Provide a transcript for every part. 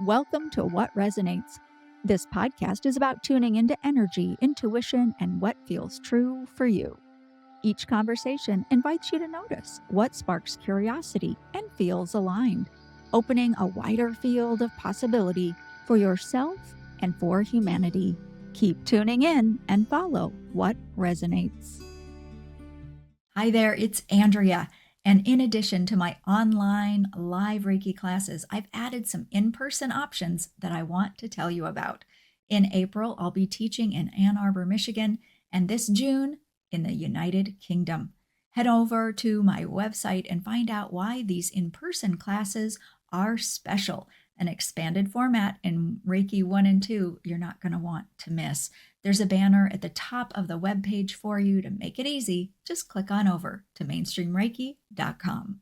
Welcome to What Resonates. This podcast is about tuning into energy, intuition, and what feels true for you. Each conversation invites you to notice what sparks curiosity and feels aligned, opening a wider field of possibility for yourself and for humanity. Keep tuning in and follow What Resonates. Hi there, it's Andrea. And in addition to my online live Reiki classes, I've added some in-person options that I want to tell you about. In April, I'll be teaching in Ann Arbor, Michigan, and this June in the United Kingdom. Head over to my website and find out why these in-person classes are special. An expanded format in Reiki 1 and 2 you're not going to want to miss. There's a banner at the top of the webpage for you to make it easy. Just click on over to mainstreamreiki.com.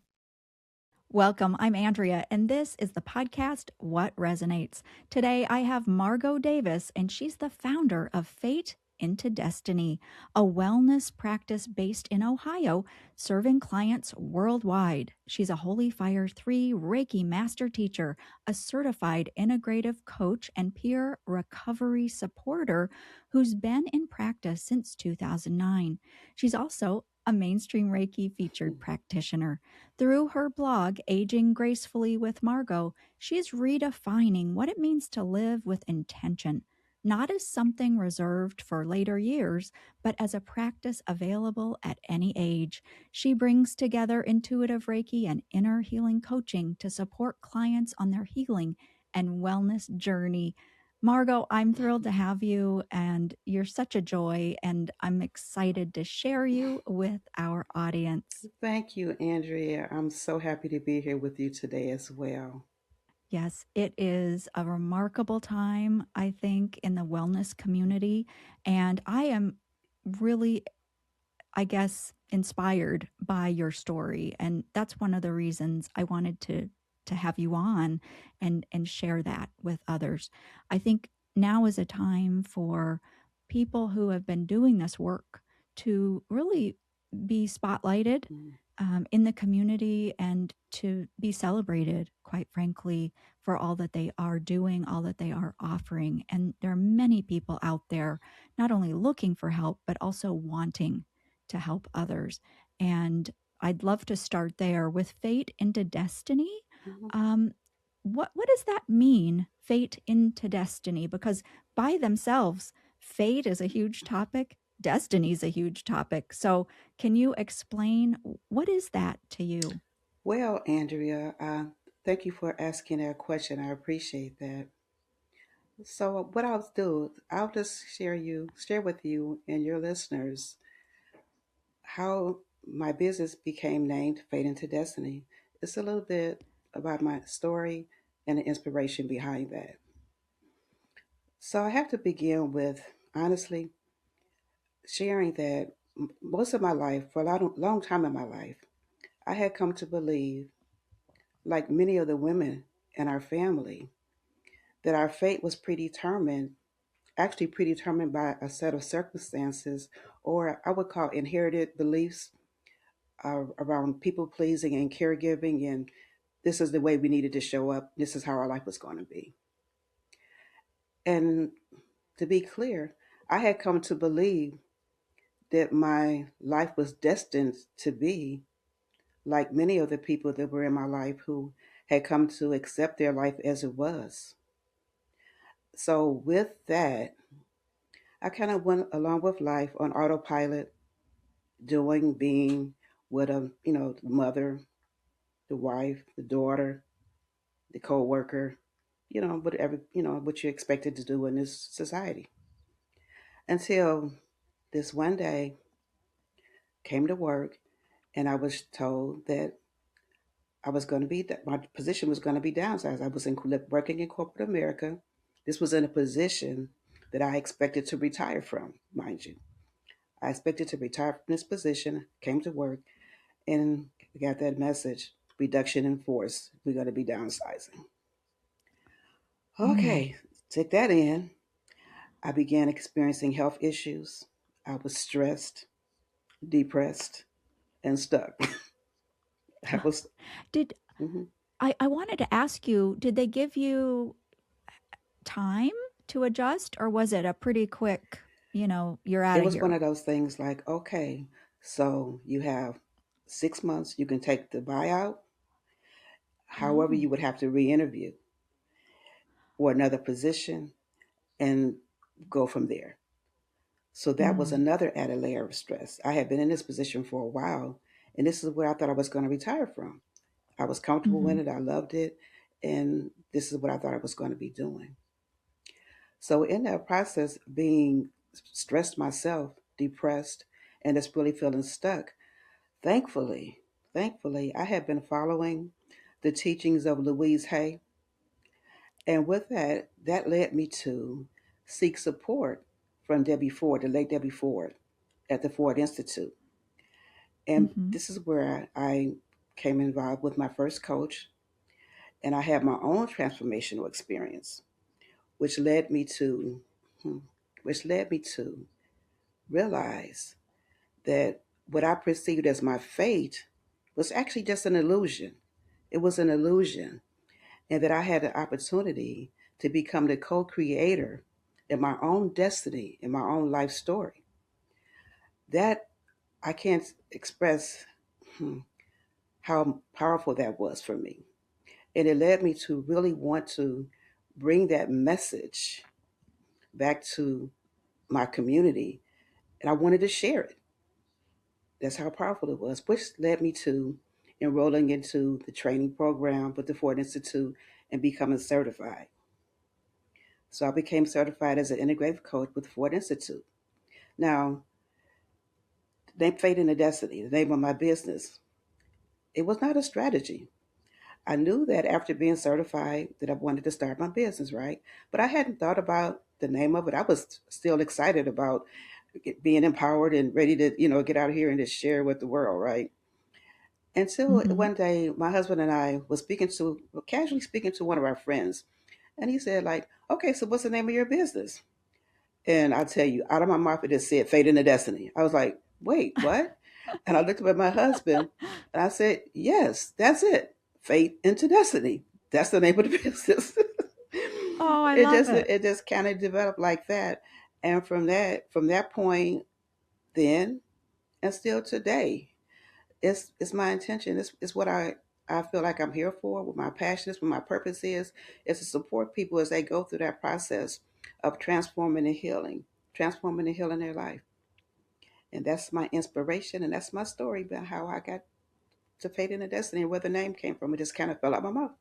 Welcome, I'm Andrea, and this is the podcast, What Resonates. Today I have Margo Davis, and she's the founder of Fate into Destiny, a wellness practice based in Ohio, serving clients worldwide. She's a Holy Fire 3 Reiki master teacher, a certified integrative coach, and peer recovery supporter who's been in practice since 2009. She's also a mainstream Reiki featured practitioner. Through her blog, Aging Gracefully with Margo, she is redefining what it means to live with intention, not as something reserved for later years, but as a practice available at any age. She brings together intuitive Reiki and inner healing coaching to support clients on their healing and wellness journey. Margo, I'm thrilled to have you, and you're such a joy, and I'm excited to share you with our audience. Thank you, Andrea. I'm so happy to be here with you today as well. Yes, it is a remarkable time, I think, in the wellness community. And I am really, I guess, inspired by your story. And that's one of the reasons I wanted to have you on and share that with others. I think now is a time for people who have been doing this work to really be spotlighted Mm. in the community and to be celebrated, quite frankly, for all that they are doing, all that they are offering. And there are many people out there not only looking for help, but also wanting to help others. And I'd love to start there with Fate into Destiny. Mhm. Um, what does that mean, Fate into Destiny? Because by themselves, fate is a huge topic. Destiny is a huge topic. So, can you explain what is that to you? Well, Andrea, thank you for asking that question. I appreciate that. So, what I'll do, I'll just share with you and your listeners how my business became named Fate into Destiny. It's a little bit about my story and the inspiration behind that. So, I have to begin with honestly sharing that most of my life, for a long time in my life, I had come to believe, like many of the women in our family, that our fate was predetermined, actually predetermined by a set of circumstances, or I would call inherited beliefs around people pleasing and caregiving, and this is the way we needed to show up. This is how our life was going to be. And to be clear, I had come to believe that my life was destined to be like many of the people that were in my life who had come to accept their life as it was. So with that, I kind of went along with life on autopilot, doing, being with the mother, the wife, the daughter, the co-worker, whatever, what you're expected to do in this society. Until this one day came to work and I was told that my position was going to be downsized. I was working in corporate America. This was in a position that I expected to retire from, mind you. I expected to retire from this position, came to work, and got that message, reduction in force. We're going to be downsizing. Mm. Okay, take that in. I began experiencing health issues. I was stressed, depressed, and stuck. I was. Did Mhm. I wanted to ask you, did they give you time to adjust, or was it a pretty quick, you're out It of was one here? of those things like, okay, so you have 6 months, you can take the buyout. However, Oh. you would have to re interview or another position and go from there. So that was Mm. another added layer of stress. I had been in this position for a while, and this is where I thought I was going to retire from. I was comfortable in Mhm. it, I loved it, and this is what I thought I was going to be doing. So, in that process, being stressed myself, depressed, and just really feeling stuck, thankfully, I had been following the teachings of Louise Hay. And with that, that led me to seek support from Debbie Ford, the late Debbie Ford, at the Ford Institute. And Mhm. this is where I came involved with my first coach, and I had my own transformational experience, which led me to, hmm, which led me to realize that what I perceived as my fate was actually just an illusion. It was an illusion, and that I had the opportunity to become the co creator in my own destiny, in my own life story. That I can't express hmm, how powerful that was for me. And it led me to really want to bring that message back to my community, and I wanted to share it. That's how powerful it was, which led me to enrolling into the training program with the Ford Institute and becoming certified. So I became certified as an integrative coach with the Ford Institute. Now, the name Fate and the Destiny, the name of my business, it was not a strategy. I knew that after being certified that I wanted to start my business, right? But I hadn't thought about the name of it. I was still excited about being empowered and ready to, get out of here and just share with the world, right? Until Mhm. one day, my husband and I was casually speaking to one of our friends, and he said, like, okay, so what's the name of your business? And I tell you, out of my mouth, it just said Fate and the Destiny. I was like, wait, what? And I looked up at my husband and I said, yes, that's it. Fate into Destiny. That's the name of the business. Oh, I it love just it. it just kind of developed like that. And from that point then and still today, it's my intention. It's what I feel like I'm here for, what my passion is, what my purpose is to support people as they go through that process of transforming and healing their life. And that's my inspiration, and that's my story about how I got to Fate and the Destiny and where the name came from. It just kind of fell out my mouth.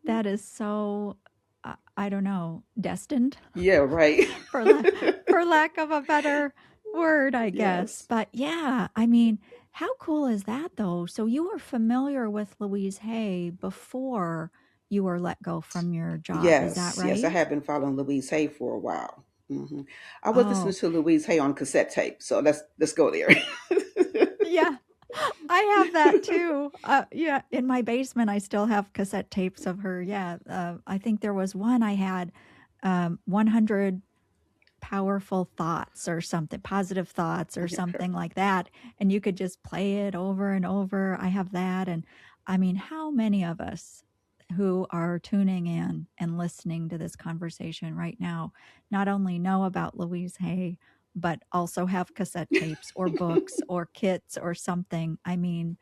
That is so, I don't know, destined Yeah, right. for for lack of a better word, I guess. Yes. But yeah, I mean, how cool is that though? So you were familiar with Louise Hay before you were let go from your job, is that Yes. I right? have been following Louise Hay for a while. I was listening Oh, to Louise Hay on cassette tape, so let's go there. yeah. I have that too. Yeah, in my basement, I still have cassette tapes of her. Yeah, I think there was one I had, 100 powerful thoughts or something, positive thoughts or something like that, and you could just play it over and over. I have that, and I mean, how many of us who are tuning in and listening to this conversation right now not only know about Louise Hay, but also have cassette tapes or books or kits or something? I mean,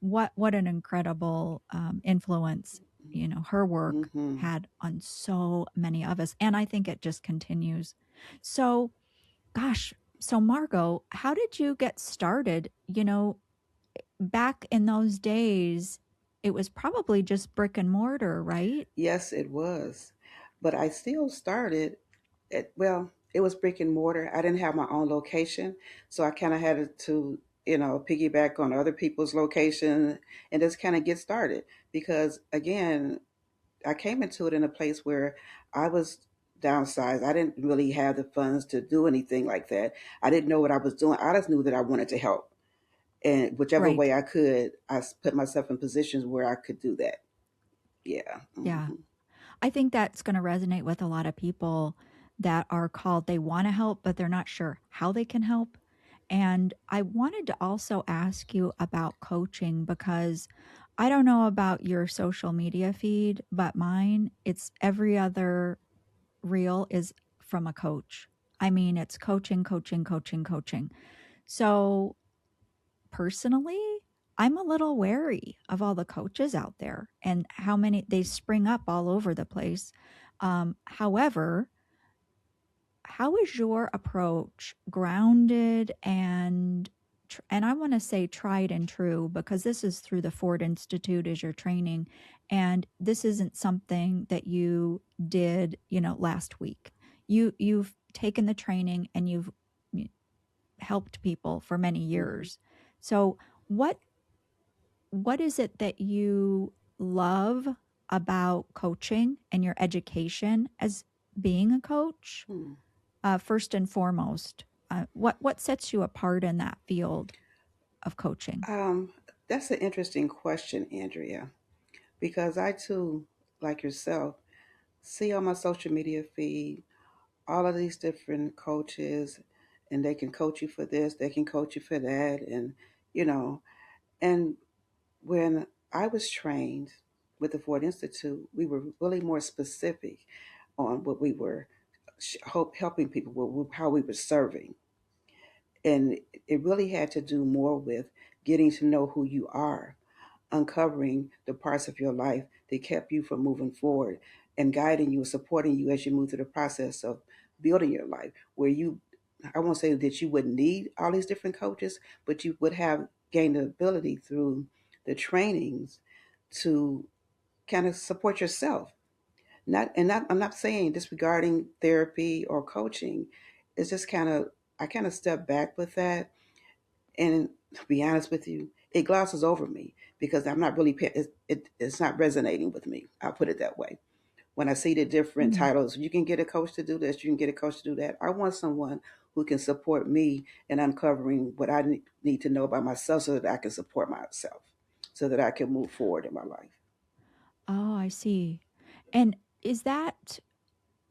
what an incredible influence, her work hmm had on so many of us, and I think it just continues. So, gosh, so Margot, how did you get started? Back in those days, it was probably just brick and mortar, right? Yes, it was. But I still started well, it was brick and mortar. I didn't have my own location. So I kind of had to, piggyback on other people's location and just kind of get started. Because again, I came into it in a place where I was downsized. I didn't really have the funds to do anything like that. I didn't know what I was doing. I just knew that I wanted to help. And whichever Right. way I could, put myself in positions where I could do that. Yeah. Yeah. hmm I think that's going to resonate with a lot of people that are called, they want to help, but they're not sure how they can help. And I wanted to also ask you about coaching because I don't know about your social media feed, but mine, it's every other reel is from a coach. I mean, it's coaching, coaching, coaching, coaching. So personally, I'm a little wary of all the coaches out there and how many they spring up all over the place. However, how is your approach grounded and I want to say tried and true because this is through the Ford Institute as your training, and this isn't something that you did, last week. You've taken the training and you've helped people for many Hmm. years. So what what is it that you love about coaching and your education as being a coach? Hmm. First and foremost, what sets you apart in that field of coaching? Um, that's an interesting question, Andrea, because I too, like yourself, see on my social media feed all of these different coaches, and they can coach you for this, they can coach you for that, and you know, and when I was trained with the Ford Institute, we were really more specific on what we were helping people with, how we were serving. And it really had to do more with getting to know who you are, uncovering the parts of your life that kept you from moving forward, and guiding you and supporting you as you move through the process of building your life. Where you, I won't say that you would need all these different coaches, but you would have gained the ability through the trainings to kind of support yourself. I'm not saying disregarding therapy or coaching. It's just kind of, I kind of step back with that, and to be honest with you, it glosses over me because I'm not really it's not resonating with me. I'll put it that way. When I see the different Mm. titles, you can get a coach to do this, you can get a coach to do that. I want someone who can support me in uncovering what I need to know about myself so that I can support myself, so that I can move forward in my life. Oh, I see. And is that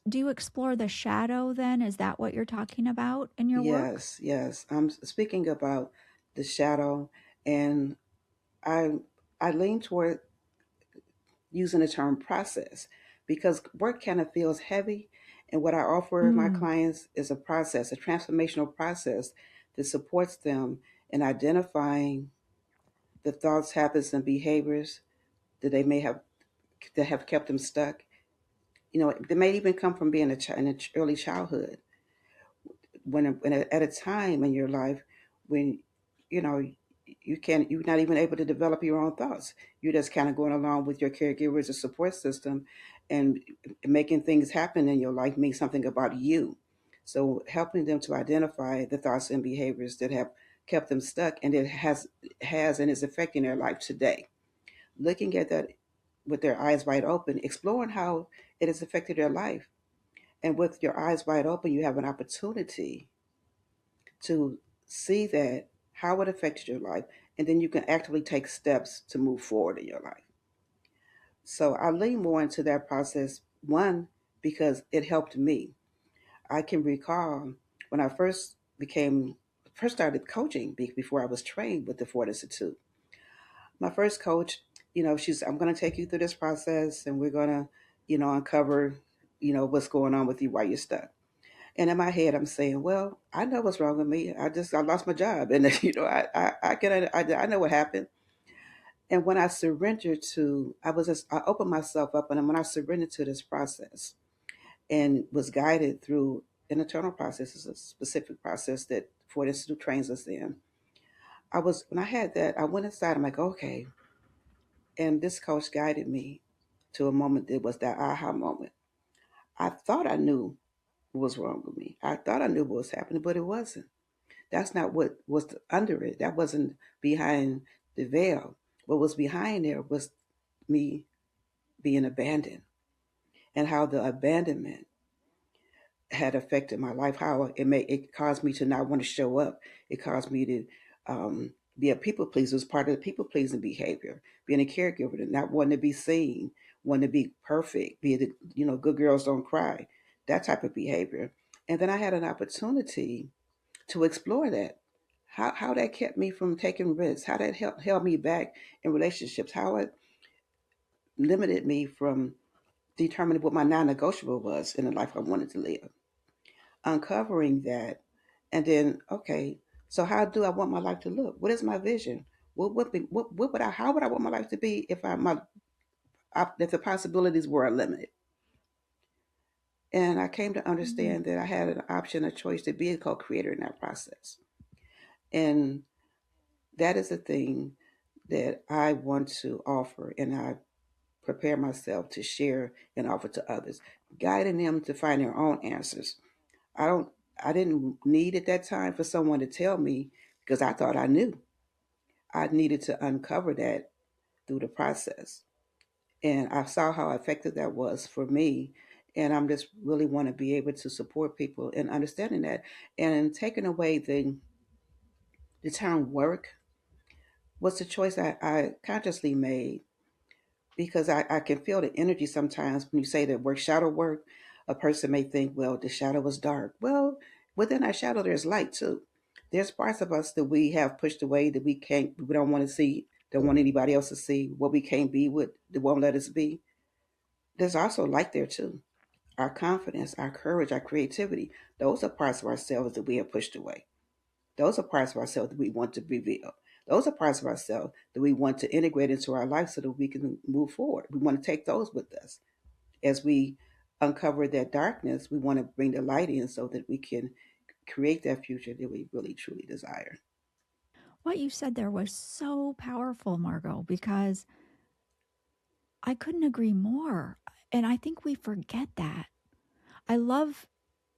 do you explore the shadow then? Is that what you're talking about in your work? Yes, yes. I'm speaking about the shadow, and I I lean toward using the term process because work kind of feels heavy. And what I offer my Mm. clients is a process, a transformational process that supports them in identifying the thoughts, habits, and behaviors that they may have that have kept them stuck. They may even come from being in early childhood, when at a time in your life when you know you're not even able to develop your own thoughts. You're just kind of going along with your caregiver as a support system, and making things happen in your life means something about you. So helping them to identify the thoughts and behaviors that have kept them stuck, and it has and is affecting their life today. Looking at that with their eyes wide open, exploring how it has affected their life, and with your eyes wide open, you have an opportunity to see that how it affected your life, and then you can actively take steps to move forward in your life. So I lean more into that process, one, because it helped me. I can recall when I first started coaching before I was trained with the Ford Institute. My first coach, she's, I'm going to take you through this process, and we're going to, uncover, what's going on with you while you're stuck. And in my head, I'm saying, well, I know what's wrong with me. I lost my job, and I know what happened. And when I surrendered to, I opened myself up, and when I surrendered to this process and was guided through an internal process, is a specific process that Ford Institute trains us in. When I had that, I went inside. I'm like, okay, and this coach guided me to a moment that was that aha moment. I thought I knew what was wrong with me. I thought I knew what was happening, but it wasn't. That's not what was under it. That wasn't behind the veil. What was behind there was me being abandoned, and how the abandonment had affected my life. How it caused me to not want to show up. It caused me to be a people pleaser. It was part of the people pleasing behavior. Being a caregiver, to not wanting to be seen, wanting to be perfect, be the good girls don't cry, that type of behavior. And then I had an opportunity to explore that. how that kept me from taking risks, how that held me back in relationships, how it limited me from determining what my non-negotiable was in the life I wanted to live. Uncovering that, and then okay, so how do I want my life to look? What is my vision? What would I how would I want my life to be if if the possibilities were unlimited? And I came to Mm. understand that I had an option, a choice to be a co-creator in that process. And that is the thing that I want to offer, and I prepare myself to share and offer to others, guiding them to find their own answers. I don't I didn't need at that time for someone to tell me because I thought I knew. I needed to uncover that through the process. And I saw how effective that was for me. And I'm just really want to be able to support people in understanding that. And taking away the term work was a choice I consciously made because I can feel the energy sometimes when you say that work, shadow work. A person may think, well, the shadow was dark. Well, within that shadow, there's light too. There's parts of us that we have pushed away that we don't want to see, don't want anybody else to see, what we can't be with, that won't let us be. There's also light there too. Our confidence, our courage, our creativity, those are parts of ourselves that we have pushed away. Those are parts of ourselves that we want to reveal. Those are parts of ourselves that we want to integrate into our life so that we can move forward. We want to take those with us. As we uncover that darkness, we want to bring the light in so that we can create that future that we really truly desire. What you said there was so powerful, Margo, because I couldn't agree more. And I think we forget that. I love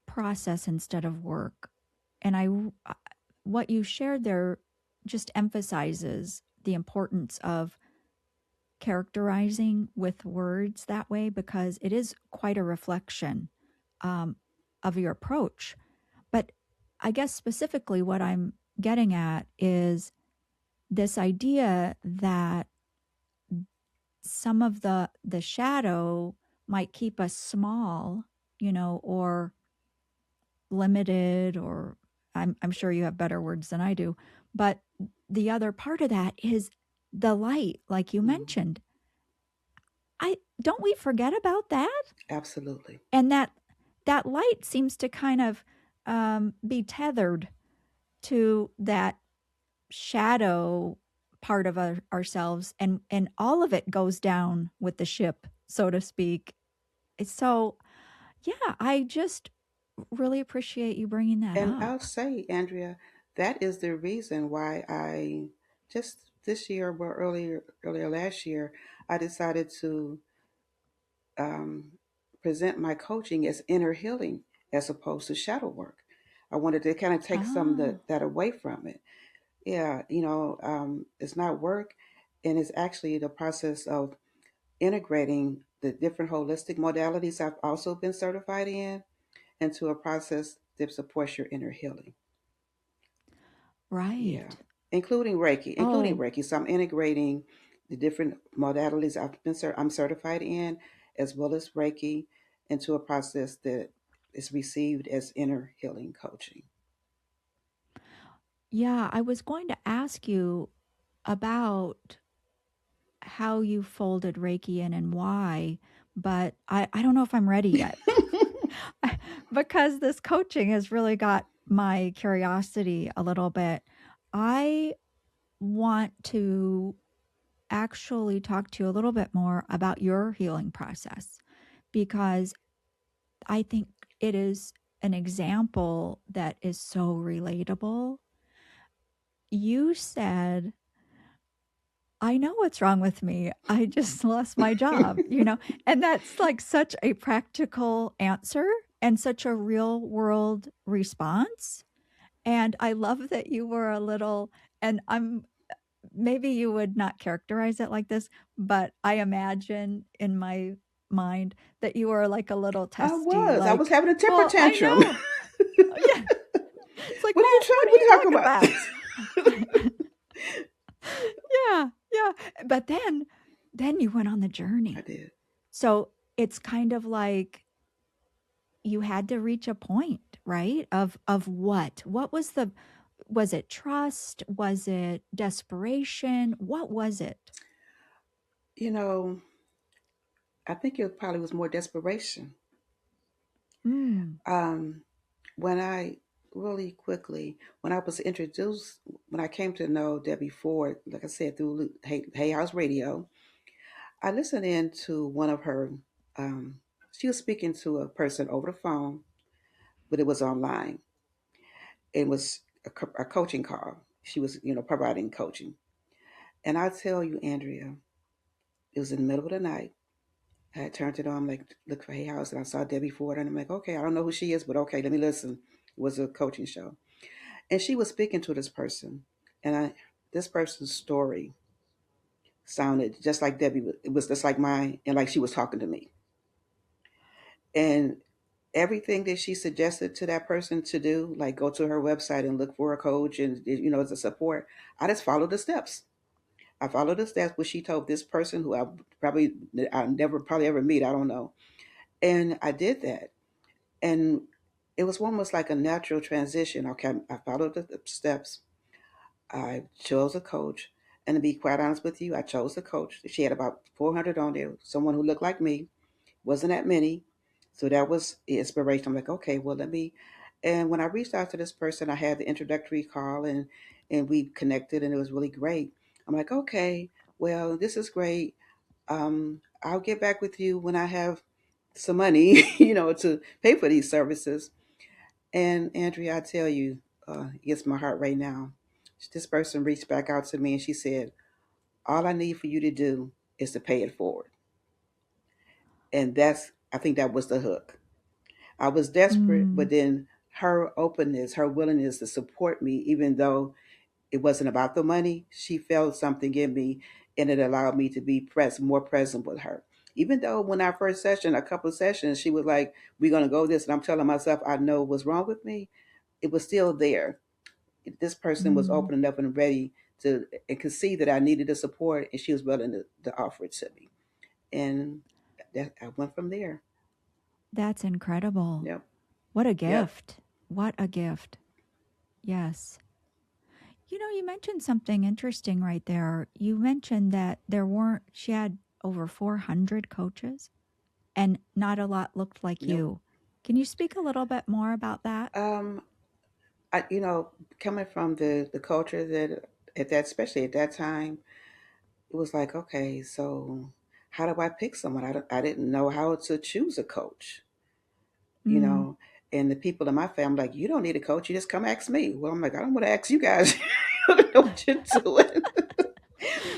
process instead of work. And what you shared there just emphasizes the importance of characterizing with words that way because it is quite a reflection um, of your approach. But I guess specifically what I'm getting at is this idea that some of the shadow might keep us small, or limited, or I'm sure you have better words than I do. But the other part of that is the light, like you Mm, mentioned. I don't we forget about that? absolutely. And that light seems to kind of be tethered to that shadow part of ourselves, and all of it goes down with the ship, so to speak. So yeah, I just really appreciate you bringing that And I'll up. say, Andrea, that is the reason why I just this year or earlier last year, I decided to um, present my coaching as inner healing as opposed to shadow work. I wanted to kind of take some of Ah, that away from it. Yeah, it's not work, and it's actually the process of integrating the different holistic modalities I've also been certified in into a process that supports your inner healing. Yeah, right. including Oh, Reiki. So I'm integrating the different modalities I'm certified in, as well as Reiki, into a process that is received as inner healing coaching. yeah, I was going to ask you about how you folded Reiki in and why, but I don't know if I'm ready yet. Because this coaching has really got my curiosity a little bit. I want to actually talk to you a little bit more about your healing process because I think it is an example that is so relatable. You said, I know what's wrong with me. I just lost my job. And that's like such a practical answer and such a real world response. And I love that you were a little, and maybe you would not characterize it like this, but I imagine in my mind that you were like a little testy, I was like, having a temper well, I tantrum. know. Yeah. It's like, What are you well, what trying? are What you are you talking talking about? about? Yeah, yeah. But then you went on the I journey. did. So it's kind of like you had to reach a point, right? Of what? What was Was it trust? Was it desperation? What was it? You know, I think it probably was more desperation. Mm. Um, when I really quickly, when I was introduced, when I came to know Debbie Ford, like I said, through Hay House Radio, I listened in to one of her. Um, she was speaking to a person over the phone, but it was online. It was a coaching call. She was, providing coaching. And I tell you, Andrea, it was in the middle of the night. I had turned it on, like, look for Hay House, and I saw Debbie Ford, and I'm like, okay, I don't know who she is, but okay, let me listen. It was a coaching show. And she was speaking to this person, and this person's story sounded just like Debbie. It was just like mine, and like she was talking to me. And everything that she suggested to that person to do, like go to her website and look for a coach and as a support, I just followed the steps. I followed the steps what she told this person who I never probably ever meet. I don't know. And I did that, and it was almost like a natural transition. Okay, I followed the steps. I chose a coach, and to be quite honest with you, I chose a coach. She had about 400 on there. Someone who looked like me, wasn't that many. So that was the inspiration. I'm like, okay, well, let me. And when I reached out to this person, I had the introductory call, and we connected, and it was really great. I'm like, okay, well, this is great. I'll get back with you when I have some money, to pay for these services. And Andrea, I tell you, it gets my heart right now. This person reached back out to me and she said, all I need for you to do is to pay it forward. And I think that was the hook. I was desperate, but Mm. then her openness, her willingness to support me, even though it wasn't about the money, she felt something in me and it allowed me to be more present with her. Even though when our first session, a couple of sessions, she was like, we're going to go this. And I'm telling myself, I know what's wrong with me. It was still there. This person was Mm. open enough and ready to, and could see that I needed the support and she was willing to offer it to me. And I went from there. That's incredible. Yep. What a Yep. gift. What a gift. Yes. You mentioned something interesting right there. You mentioned that she had over 400 coaches and not a lot looked like Nope. you. Can you speak a little bit more about that? Um, coming from the culture that especially at that time, it was like, okay, so how do I pick someone? I didn't know how to choose a coach, you Mm. know. And the people in my family, like, you don't need a coach. You just come ask me. Well, I'm like, I don't want to ask you guys. I don't know what you're doing.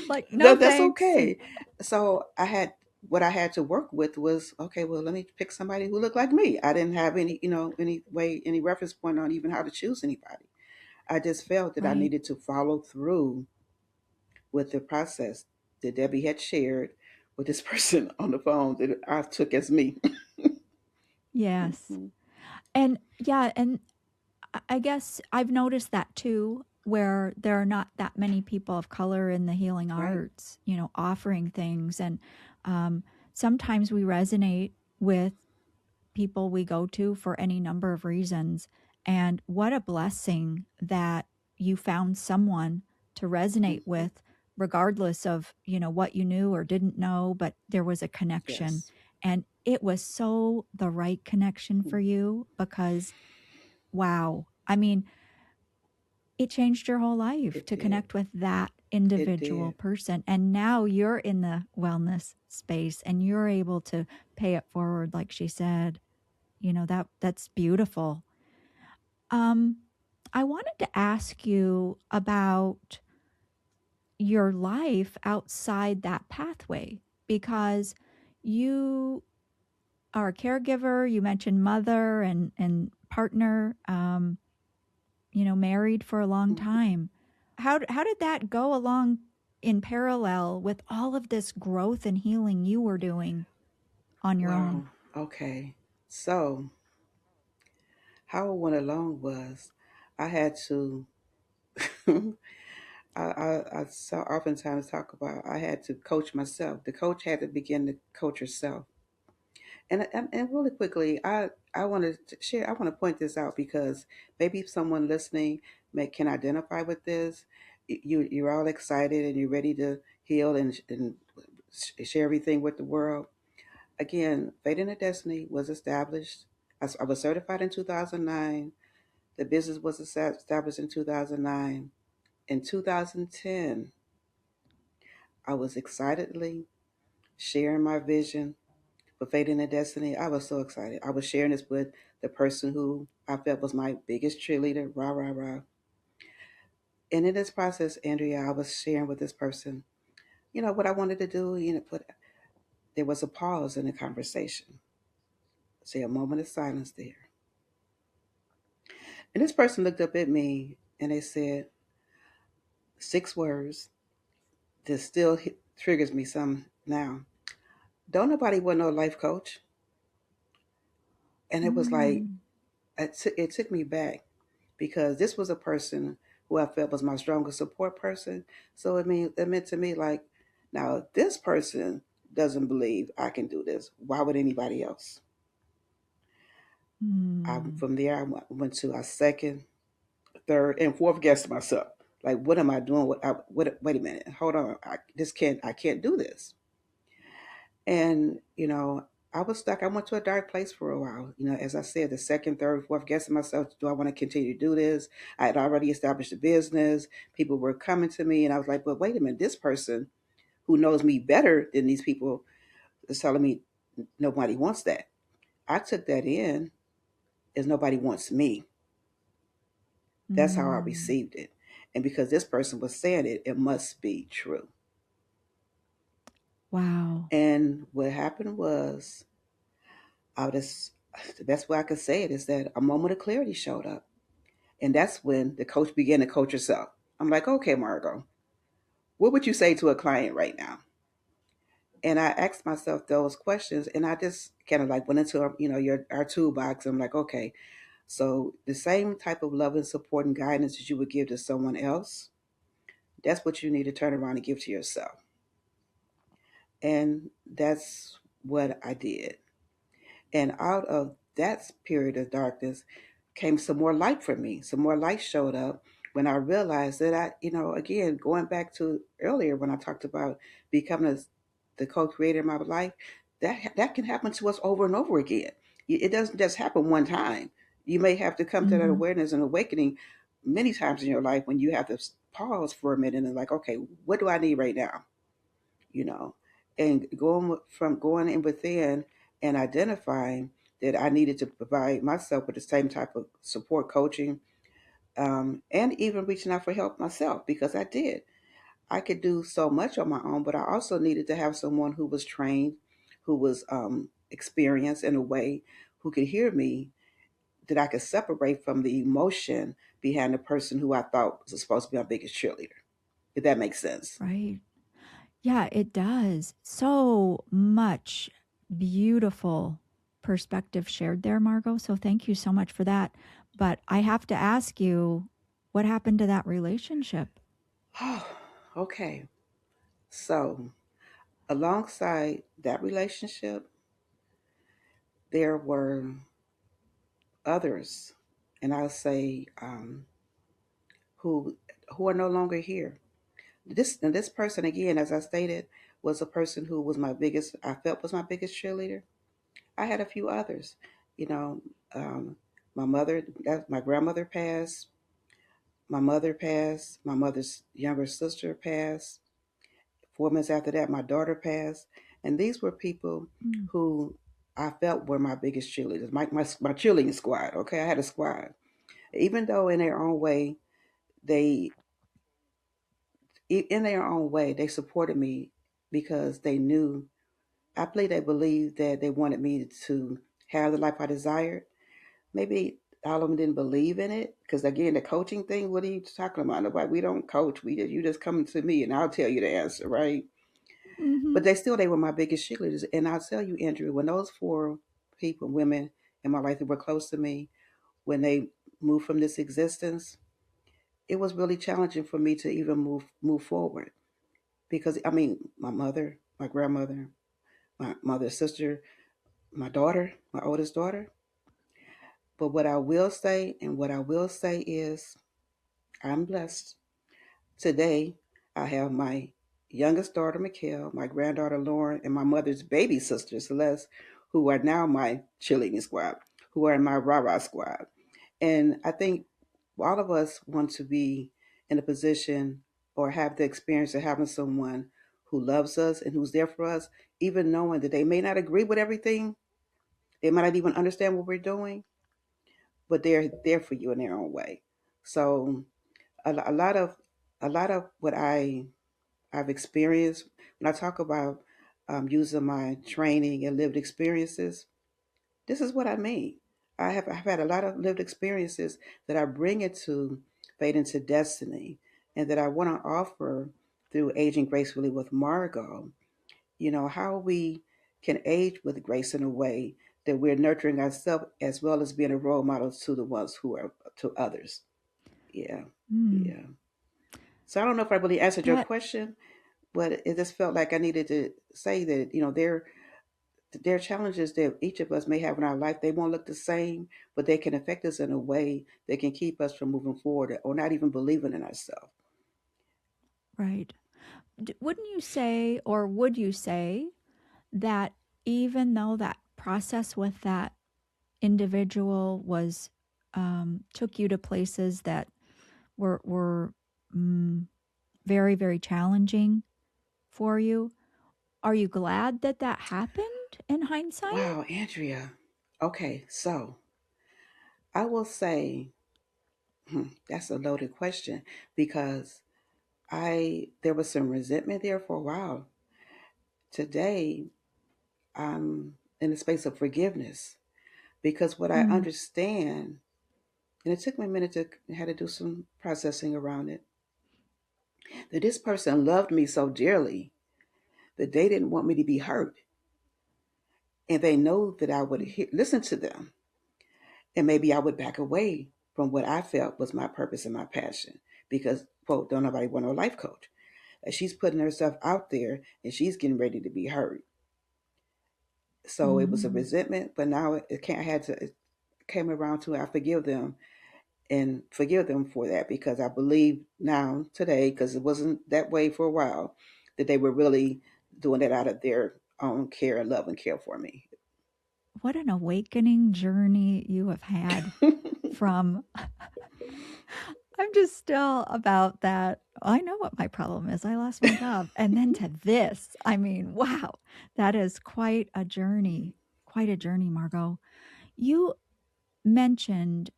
Like, no That's thanks. okay. So what I had to work with was, okay, well, let me pick somebody who looked like me. I didn't have any reference point on even how to choose anybody. I just felt that I Right. needed to follow through with the process that Debbie had shared with this person on the phone that I took as me. Yes. Mhm. And yeah, and I guess I've noticed that too, where there are not that many people of color in the healing Right? arts, offering things. And um, sometimes we resonate with people we go to for any number of reasons. And what a blessing that you found someone to resonate Hmm. with, regardless of, what you knew or didn't know, but there was a connection. Yes. And it was so the right connection Mhm. for you because, wow. I mean, it changed your whole life It to did. connect with that It individual did. person. And now you're in the wellness space and you're able to pay it forward, like she said. That's beautiful. Um, I wanted to ask you about your life outside that pathway because you are a caregiver. You mentioned mother and partner, married for a long Hmm. time. How did that go along in parallel with all of this growth and healing you were doing on your own? Wow. Okay. So how it went along was I had to I so oftentimes talk about I had to coach myself. The coach had to begin to coach herself. And really quickly, I want to share. I want to point this out because maybe someone listening can identify with this. You're all excited and you're ready to heal and share everything with the world. Again, Fate and Destiny was established. I was certified in 2009. The business was established in 2009. In 2010, I was excitedly sharing my vision for Fate and Destiny. I was so excited. I was sharing this with the person who I felt was my biggest cheerleader, rah, rah, rah. And in this process, Andrea, I was sharing with this person, what I wanted to do, but there was a pause in the conversation. Say a moment of silence there. And this person looked up at me and they said 6 words that still triggers me some now. Don't nobody want no life coach. And it was like, Mm. it took me back because this was a person who I felt was my strongest support person. So it meant to me like, now if this person doesn't believe I can do this, why would anybody else? Mm. From there, went to a second, third, and fourth guess myself. Like, what am I doing? Wait a minute, hold on. I can't do this. And I was stuck. I went to a dark place for a while. As I said, the second, third, fourth, guessing myself, do I want to continue to do this? I had already established a business. People were coming to me, and I was like, but wait a minute, this person who knows me better than these people is telling me nobody wants that. I took that in as nobody wants me. That's how I Mm. received it. And because this person was saying it, it must be true. Wow. And what happened was, I just, the best way I could say it is that a moment of clarity showed up. And that's when the coach began to coach herself. I'm like, okay, Margo, what would you say to a client right now? And I asked myself those questions, and I just kind of like went into our toolbox. I'm like, okay, so the same type of love and support and guidance that you would give to someone else, that's what you need to turn around and give to yourself. And that's what I did. And out of that period of darkness came some more light for me. Some more light showed up when I realized that again, going back to earlier when I talked about becoming the co-creator of my life, that can happen to us over and over again. It doesn't just happen one time. You may have to come to that Mm-hmm. awareness and awakening many times in your life when you have to pause for a minute and like, okay, what do I need right now? you know, and from going in within and identifying that I needed to provide myself with the same type of support, coaching, and even reaching out for help myself because I did. I could do so much on my own, but I also needed to have someone who was trained, who was experienced in a way, who could hear me, that I could separate from the emotion behind the person who I thought was supposed to be my biggest cheerleader. If that makes sense. Right. Yeah, it does. So much beautiful perspective shared there, Margo. So thank you so much for that. But I have to ask you, what happened to that relationship? Oh, okay. So alongside that relationship, there were others, and I'll say who who are no longer here. This person again, as I stated, was a person who was my biggest. I felt was my biggest cheerleader. I had a few others, you know. Um, my mother, my grandmother passed. My mother passed. My mother's younger sister passed. 4 months after that, my daughter passed. And these were people Mm. who I felt were my biggest cheerleaders, my cheerleading squad. Okay, I had a squad. Even though in their own way, they they supported me because they knew, I believe they believed that they wanted me to have the life I desired. Maybe all of them didn't believe in it because again, the coaching thing. What are you talking about? Nobody, we don't coach. You just come to me and I'll tell you the answer, right? Mm-hmm. But they were my biggest cheerleaders. And I'll tell you, Andrew, when those four people, women in my life that were close to me, when they moved from this existence, it was really challenging for me to even move forward. Because I mean, my mother, my grandmother, my mother's sister, my daughter, my oldest daughter. But what I will say, and what I will say is I'm blessed. Today, I have my youngest daughter, Mikhail, my granddaughter, Lauren, and my mother's baby sister, Celeste, who are now my cheerleading squad, who are in my rah-rah squad. And I think all of us want to be in a position or have the experience of having someone who loves us and who's there for us, even knowing that they may not agree with everything, they might not even understand what we're doing, but they're there for you in their own way. So a lot of what I've experienced when I talk about using my training and lived experiences, this is what I mean. I've had a lot of lived experiences that I bring into Fate into Destiny and that I want to offer through Aging Gracefully with Margo. You know, how we can age with grace in a way that we're nurturing ourselves as well as being a role model to the ones who are to others. Yeah. Mm, Yeah. So I don't know if I really answered your that question, but it just felt like I needed to say that, you know, there are challenges that each of us may have in our life. They won't look the same, but they can affect us in a way that can keep us from moving forward or not even believing in ourselves. right. Wouldn't you say, or would you say, that even though that process with that individual was took you to places that were mm, very very challenging for you, are you glad that that happened in hindsight? Wow, Andrea. Okay, so I will say that's a loaded question because I there was some resentment there for a while. Today, I'm in the space of forgiveness because what I Mm, understand, and it took me a minute to had to do some processing around it, that this person loved me so dearly that they didn't want me to be hurt, and they know that I would listen to them, and maybe I would back away from what I felt was my purpose and my passion because quote, don't nobody want no life coach. She's putting herself out there and she's getting ready to be hurt. So it was a mm. resentment, but now it can't. I had to. It came around to I forgive them and forgive them for that because I believe now today because it wasn't that way for a while that they were really doing it out of their own care and love and care for me. What an awakening journey you have had from I'm just still about that. I know what my problem is. I lost my job. And then to this, I mean, wow, that is quite a journey. Quite a journey, Margot. You mentioned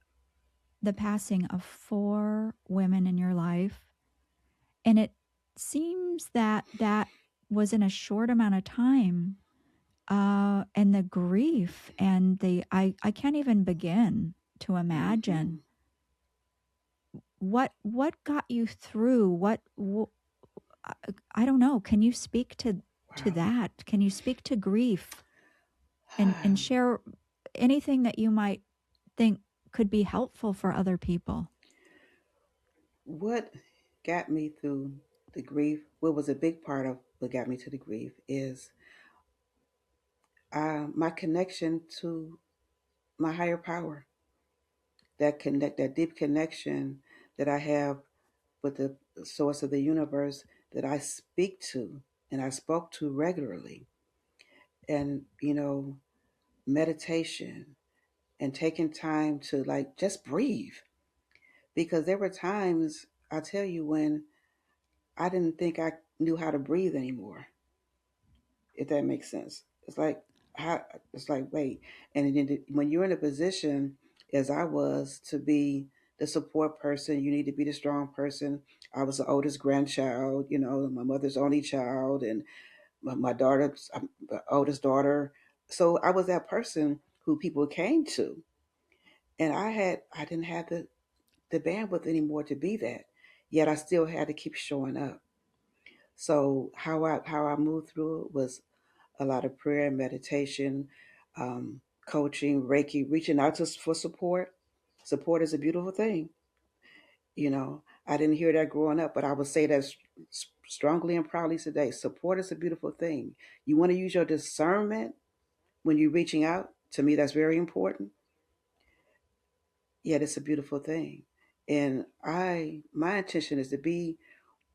the passing of four women in your life, and it seems that that was in a short amount of time. And the grief and I can't even begin to Hmm. imagine what got you through. I I don't know. Can you speak to Wow. that? Can you speak to grief and share anything that you might think could be helpful for other people? What got me through the grief, what was a big part of what got me to the grief is my connection to my higher power, that deep connection that I have with the source of the universe that I speak to and I spoke to regularly. And, you know, meditation and taking time to like just breathe. Because there were times, I tell you, when I didn't think I knew how to breathe anymore, if that makes sense. It's like, how, it's like, wait. And then when you're in a position, as I was, to be the support person, you need to be the strong person. I was the oldest grandchild, you know, my mother's only child, and my daughter's the oldest daughter. So I was that person who people came to, and I didn't have the bandwidth anymore to be that. Yet I still had to keep showing up. So how I moved through it was a lot of prayer and meditation, coaching, Reiki, reaching out to for support. Support is a beautiful thing. You know, I didn't hear that growing up, but I would say that strongly and proudly today. Support is a beautiful thing. You want to use your discernment when you're reaching out. To me, that's very important. Yet it's a beautiful thing. And my intention is to be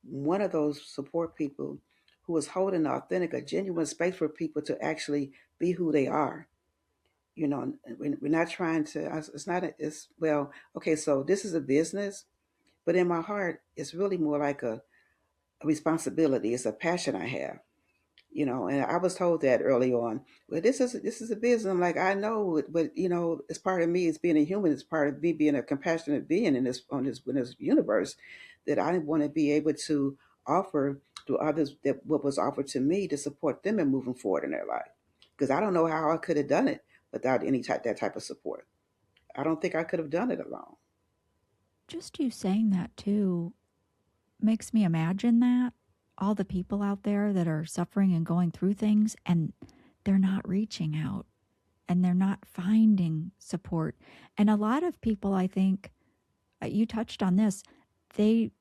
one of those support people who is holding authentic, a genuine space for people to actually be who they are. You know, we're not trying to. It's not. It's well. Okay, so this is a business, but in my heart, it's really more like a responsibility. It's a passion I have. You know, and I was told that early on. Well, this is a business. I'm like, I know, but you know, it's part of me. It's being a human. It's part of me being a compassionate being in this universe. That I want to be able to offer to others that what was offered to me to support them in moving forward in their life. Because I don't know how I could have done it without any type that type of support. I don't think I could have done it alone. Just you saying that too makes me imagine that all the people out there that are suffering and going through things and they're not reaching out and they're not finding support. And a lot of people, I think, you touched on this, they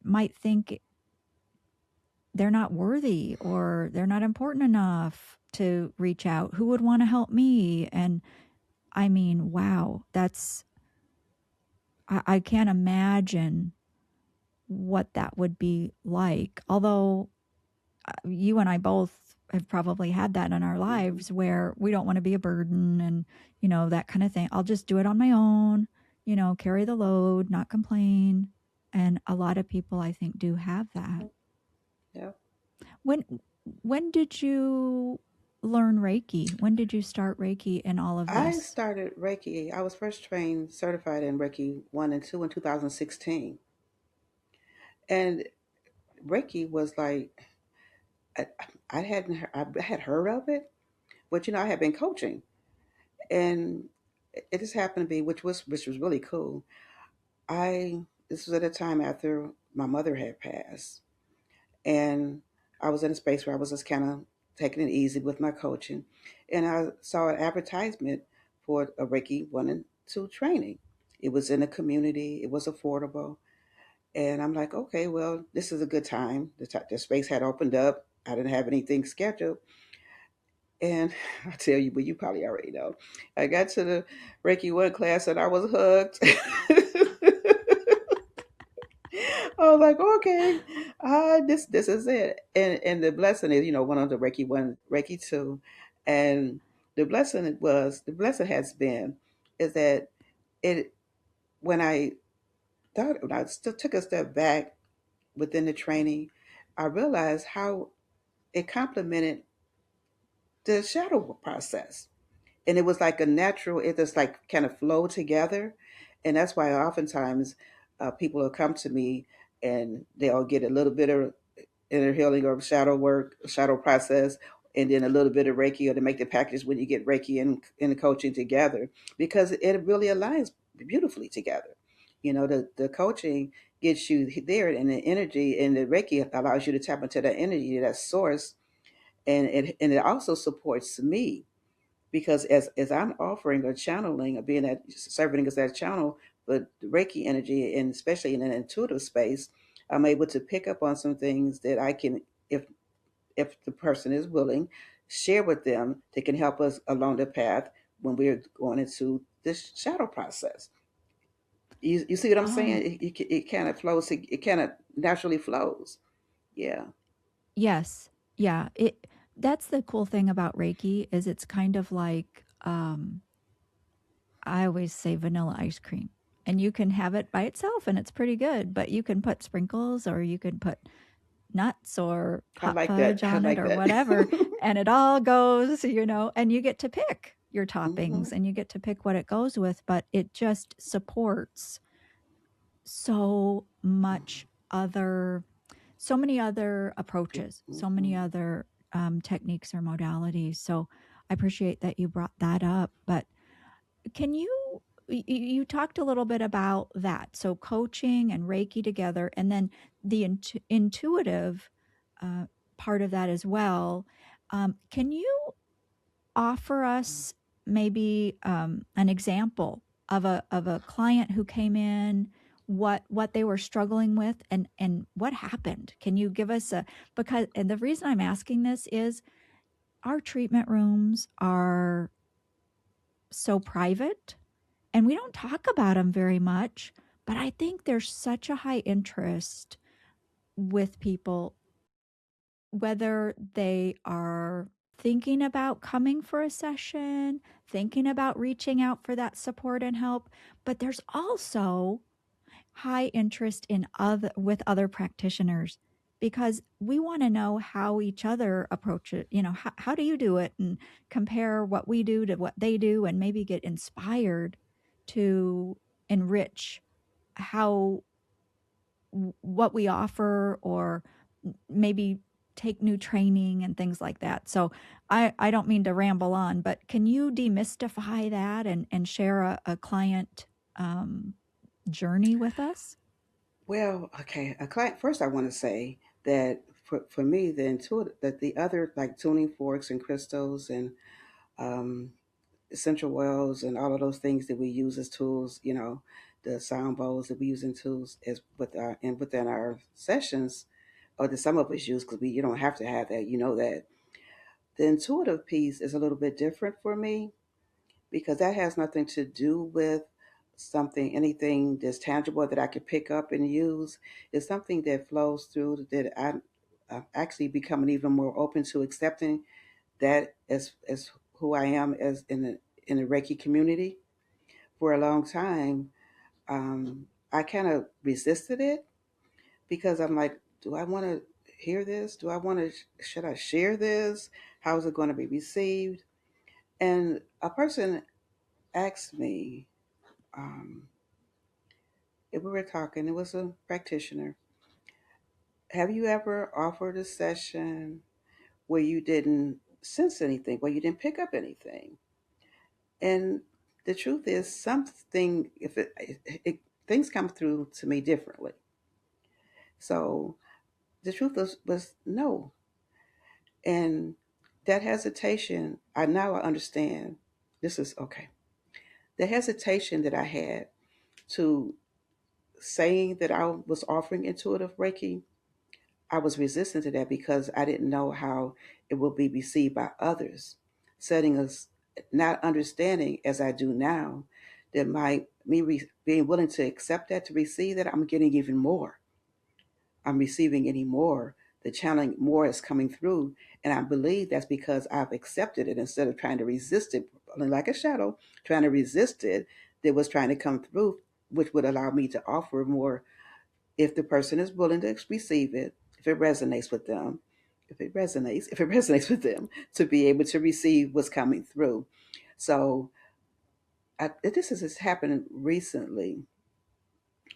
might think they're not worthy or they're not important enough to reach out. Who would want to help me? And I mean, wow, I can't imagine what that would be like. Although you and I both have probably had that in our Hmm. lives where we don't want to be a burden and, that kind of thing. I'll just do it on my own, carry the load, not complain. And a lot of people, I think, do have that. Yeah. When when did you learn Reiki? When did you start Reiki in all of I this? started Reiki. I was first trained certified in Reiki 1 and 2 in 2016. And Reiki was like I, I had heard of it, but I had been coaching, and it just happened to be which was really cool. I This was at a time after my mother had passed, and I was in a space where I was just kind of taking it easy with my coaching, and I saw an advertisement for a Reiki 1 and 2 training. It was in a community. It was affordable. And I'm like, okay, well, this is a good time. The space had opened up. I didn't have anything scheduled. And I tell you, but you probably already know. I got to the Reiki 1 class and I was hooked. I was like, okay, this is it. And the blessing is, went on to Reiki 1, Reiki 2. And the blessing has been is that it when I when I still took a step back within the training, I realized how it complemented the shadow process. And it was like a natural, it just like kind of flowed together. And that's why oftentimes people will come to me and they'll get a little bit of inner healing or shadow work, shadow process, and then a little bit of Reiki, or to make the package when you get Reiki and the coaching together, because it really aligns beautifully together. The coaching gets you there, and the energy and the Reiki allows you to tap into that energy, that source, and it also supports me because as I'm offering or channeling or being that serving as that channel, but the Reiki energy, and especially in an intuitive space, I'm able to pick up on some things that I can, if the person is willing, share with them that can help us along the path when we're going into this shadow process. You see what I'm Oh, saying? It kind of flows. It kind of naturally flows. Yeah. yes. Yeah. That's the cool thing about Reiki is it's kind of like I always say vanilla ice cream. And you can have it by itself and it's pretty good, but you can put sprinkles or you can put nuts or I hot like that. fudge I on it like or that. whatever. And it all goes, and you get to pick your Hmm. toppings and you get to pick what it goes with, but it just supports so much other, so many other approaches, so many Hmm. other techniques or modalities. So I appreciate that you brought that up. But can you talked a little bit about that. So coaching and Reiki together, and then the intuitive uh, part of that as well. Can you offer us maybe an example of a client who came in, what they were struggling with, and what happened? Can you give us a because and the reason I'm asking this is our treatment rooms are so private and we don't talk about them very much, But I think there's such a high interest with people, whether they are thinking about coming for a session, thinking about reaching out for that support and help, but there's also high interest in other practitioners, because we want to know how each other approach it. How do you do it, and compare what we do to what they do, and maybe get inspired to enrich how what we offer, or maybe take new training and things like that. So I don't mean to ramble on, but can you demystify that and share a client um, journey with us? Well, okay. A client first, I want to say that for me, the intuitive, that the other like tuning forks and crystals and um, essential oils and all of those things that we use as tools, the sound bowls that we use in tools as within our sessions, or that some of us use because we you don't have to have that, that. The intuitive piece is a little bit different for me because that has nothing to do with anything that's tangible that I could pick up and use. It's something that flows through that I'm actually becoming even more open to accepting that as who I am as in the Reiki community. For a long time, I kind of resisted it because I'm like, do I want to hear this? Do I want to? Should I share this? How is it going to be received? And a person asked me, um, if we were talking, it was a practitioner. Have you ever offered a session where you didn't sense anything, where you didn't pick up anything? And the truth is, something if it things come through to me differently. So the truth was no, and that hesitation. I understand. This is okay. The hesitation that I had to saying that I was offering intuitive Reiki, I was resistant to that because I didn't know how it would be received by others, setting us not understanding as I do now that being willing to accept that to receive that I'm getting even more. I'm receiving any more. The channeling more is coming through, and I believe that's because I've accepted it instead of trying to resist it, like a shadow, trying to resist it. That was trying to come through, which would allow me to offer more if the person is willing to receive it, if it resonates with them, if it resonates with them, to be able to receive what's coming through. So this has happened recently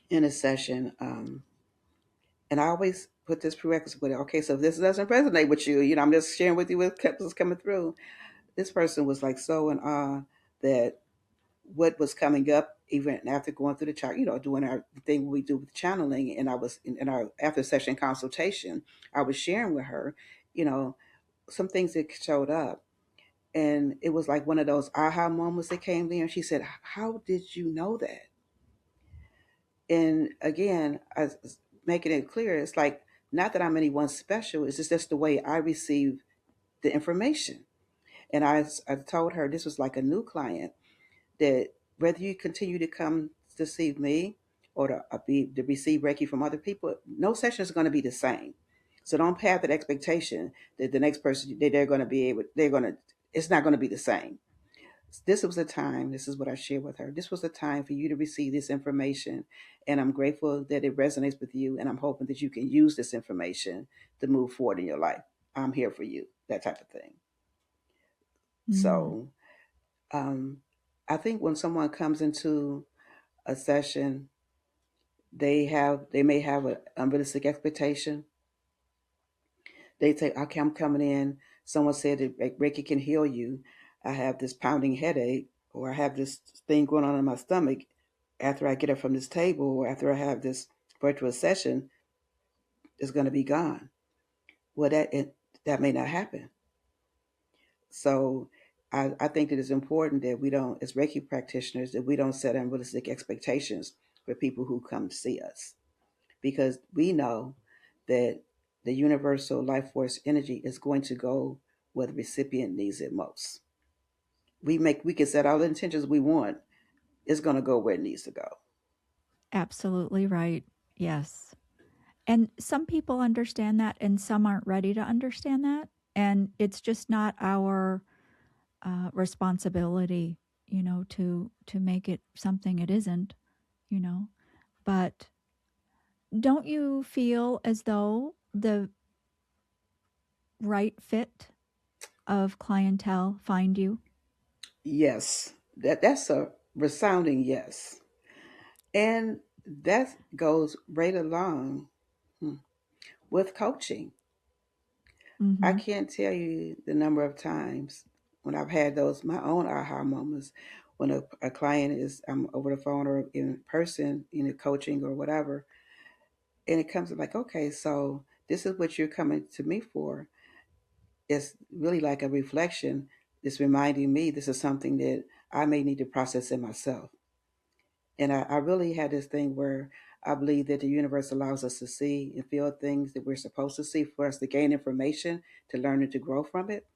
in a session, and I always put this prerequisite with it. Okay, so if this doesn't resonate with you, I'm just sharing with you what's coming through. This person was like so in awe that what was coming up even after going through the chart, doing our thing we do with channeling. And I was in our after session consultation, I was sharing with her, you know, some things that showed up. And it was like one of those aha moments that came there. And she said, how did you know that? And again, I was making it clear, it's like, not that I'm anyone special, it's just the way I receive the information. And I told her this was like a new client that whether you continue to come to see me or to receive Reiki from other people, no session is going to be the same. So don't have that expectation that the next person that it's not going to be the same. This was a time, this is what I shared with her. This was a time for you to receive this information. And I'm grateful that it resonates with you. And I'm hoping that you can use this information to move forward in your life. I'm here for you, that type of thing. Mm. So um, I think when someone comes into a session, they may have an unrealistic expectation. They say, okay, I'm coming in. Someone said that Reiki can heal you. I have this pounding headache, or I have this thing going on in my stomach. After I get up from this table, or after I have this virtual session, it's going to be gone. Well, that may not happen. So I think that it's important that we don't, as Reiki practitioners, that we don't set unrealistic expectations for people who come to see us, because we know that the universal life force energy is going to go where the recipient needs it most. We can set all the intentions we want. It's going to go where it needs to go. Absolutely right. Yes. And some people understand that and some aren't ready to understand that. And it's just not our responsibility, to make it something it isn't, you know. But don't you feel as though the right fit of clientele find you? Yes, that's a resounding yes. And that goes right along hmm, with coaching. I Mm-hmm. can't tell you the number of times when I've had those my own aha moments when a client is over the phone or in person in a coaching or whatever, and it comes to like, okay, so this is what you're coming to me for. It's really like a reflection. It's reminding me this is something that I may need to process in myself. And I really had this thing where I believe that the universe allows us to see and feel things that we're supposed to see for us to gain information, to learn and to grow from it.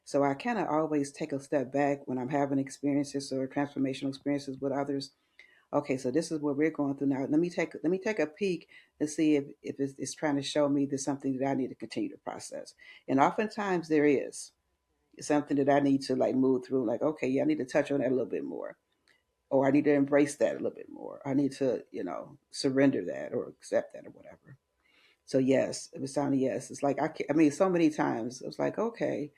So I kind of always take a step back when I'm having experiences or transformational experiences with others. Okay, so this is what we're going through now. Let me take a peek and see if it's trying to show me there's something that I need to continue to process. And oftentimes there is something that I need to like move through. Like, okay, yeah, I need to touch on that a little bit more, or I need to embrace that a little bit more. I need to, surrender that or accept that or whatever. So yes, it was sounding yes. It's like I mean, so many times it was like, okay,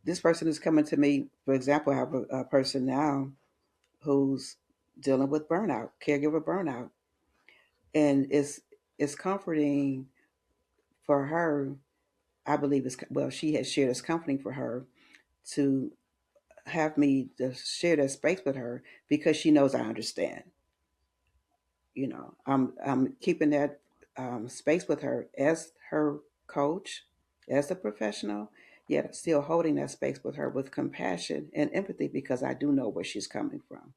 this person is coming to me. For example, I have a person now who's dealing with burnout, caregiver burnout, and it's comforting for her. I believe it's well, she has shared it's comforting for her to have me to share that space with her because she knows I understand. I'm keeping that space with her as her coach, as a professional, yet still holding that space with her with compassion and empathy because I do know where she's coming from.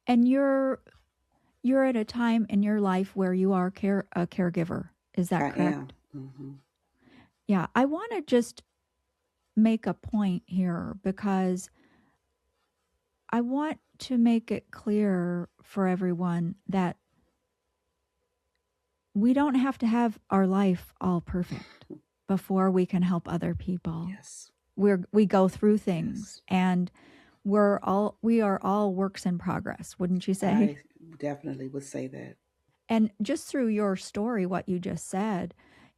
And you're at a time in your life where you are a caregiver. Is that I am. correct? Hmm. Yeah, I want to just make a point here because I want to make it clear for everyone that we don't have to have our life all perfect before we can help other people. Yes. We go through things Yes. and we are all works in progress, wouldn't you say? I definitely would say that. And just through your story, what you just said,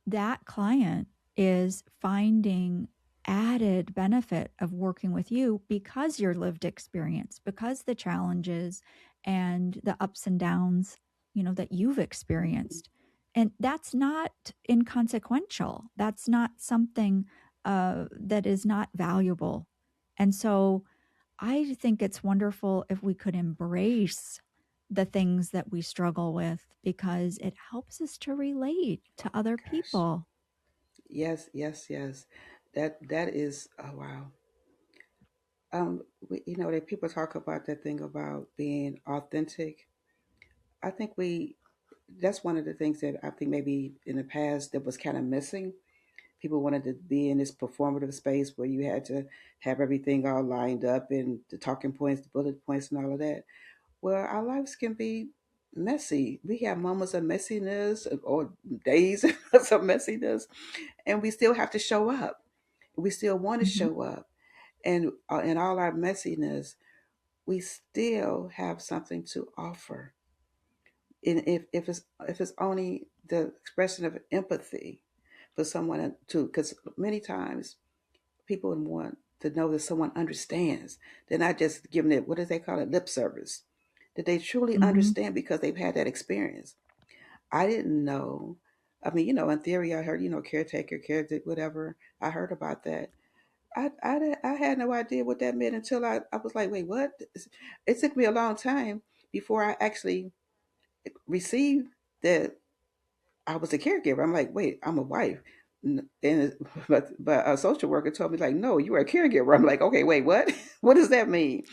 that client is finding added benefit of working with you because your lived experience, because the challenges and the ups and downs, that you've Mhm. experienced. And that's not inconsequential. That's not something that is not valuable. And so I think it's wonderful if we could embrace the things that we struggle with because it helps us to relate to Oh other my gosh. people. Yes, yes, yes. That is, oh wow. That people talk about that thing about being authentic. I think that's one of the things that I think maybe in the past that was kind of missing. People wanted to be in this performative space where you had to have everything all lined up and the talking points, the bullet points, and all of that. Well, our lives can be messy. We have moments of messiness or days of messiness, and we still have to show up. We still want to Mhm. show up. And in all our messiness, we still have something to offer. And if it's only the expression of empathy for someone to, because many times people want to know that someone understands. They're not just giving it, what do they call it, lip service. That they truly Mhm. understand because they've had that experience. I didn't know. I mean, in theory, I heard, caretaker, caretaker, whatever. I heard about that. I had no idea what that meant until I was like, wait, what? It took me a long time before I actually received that I was a caregiver. I'm like, wait, I'm a wife. But a social worker told me like, no, you are a caregiver. I'm like, okay, wait, what? What does that mean?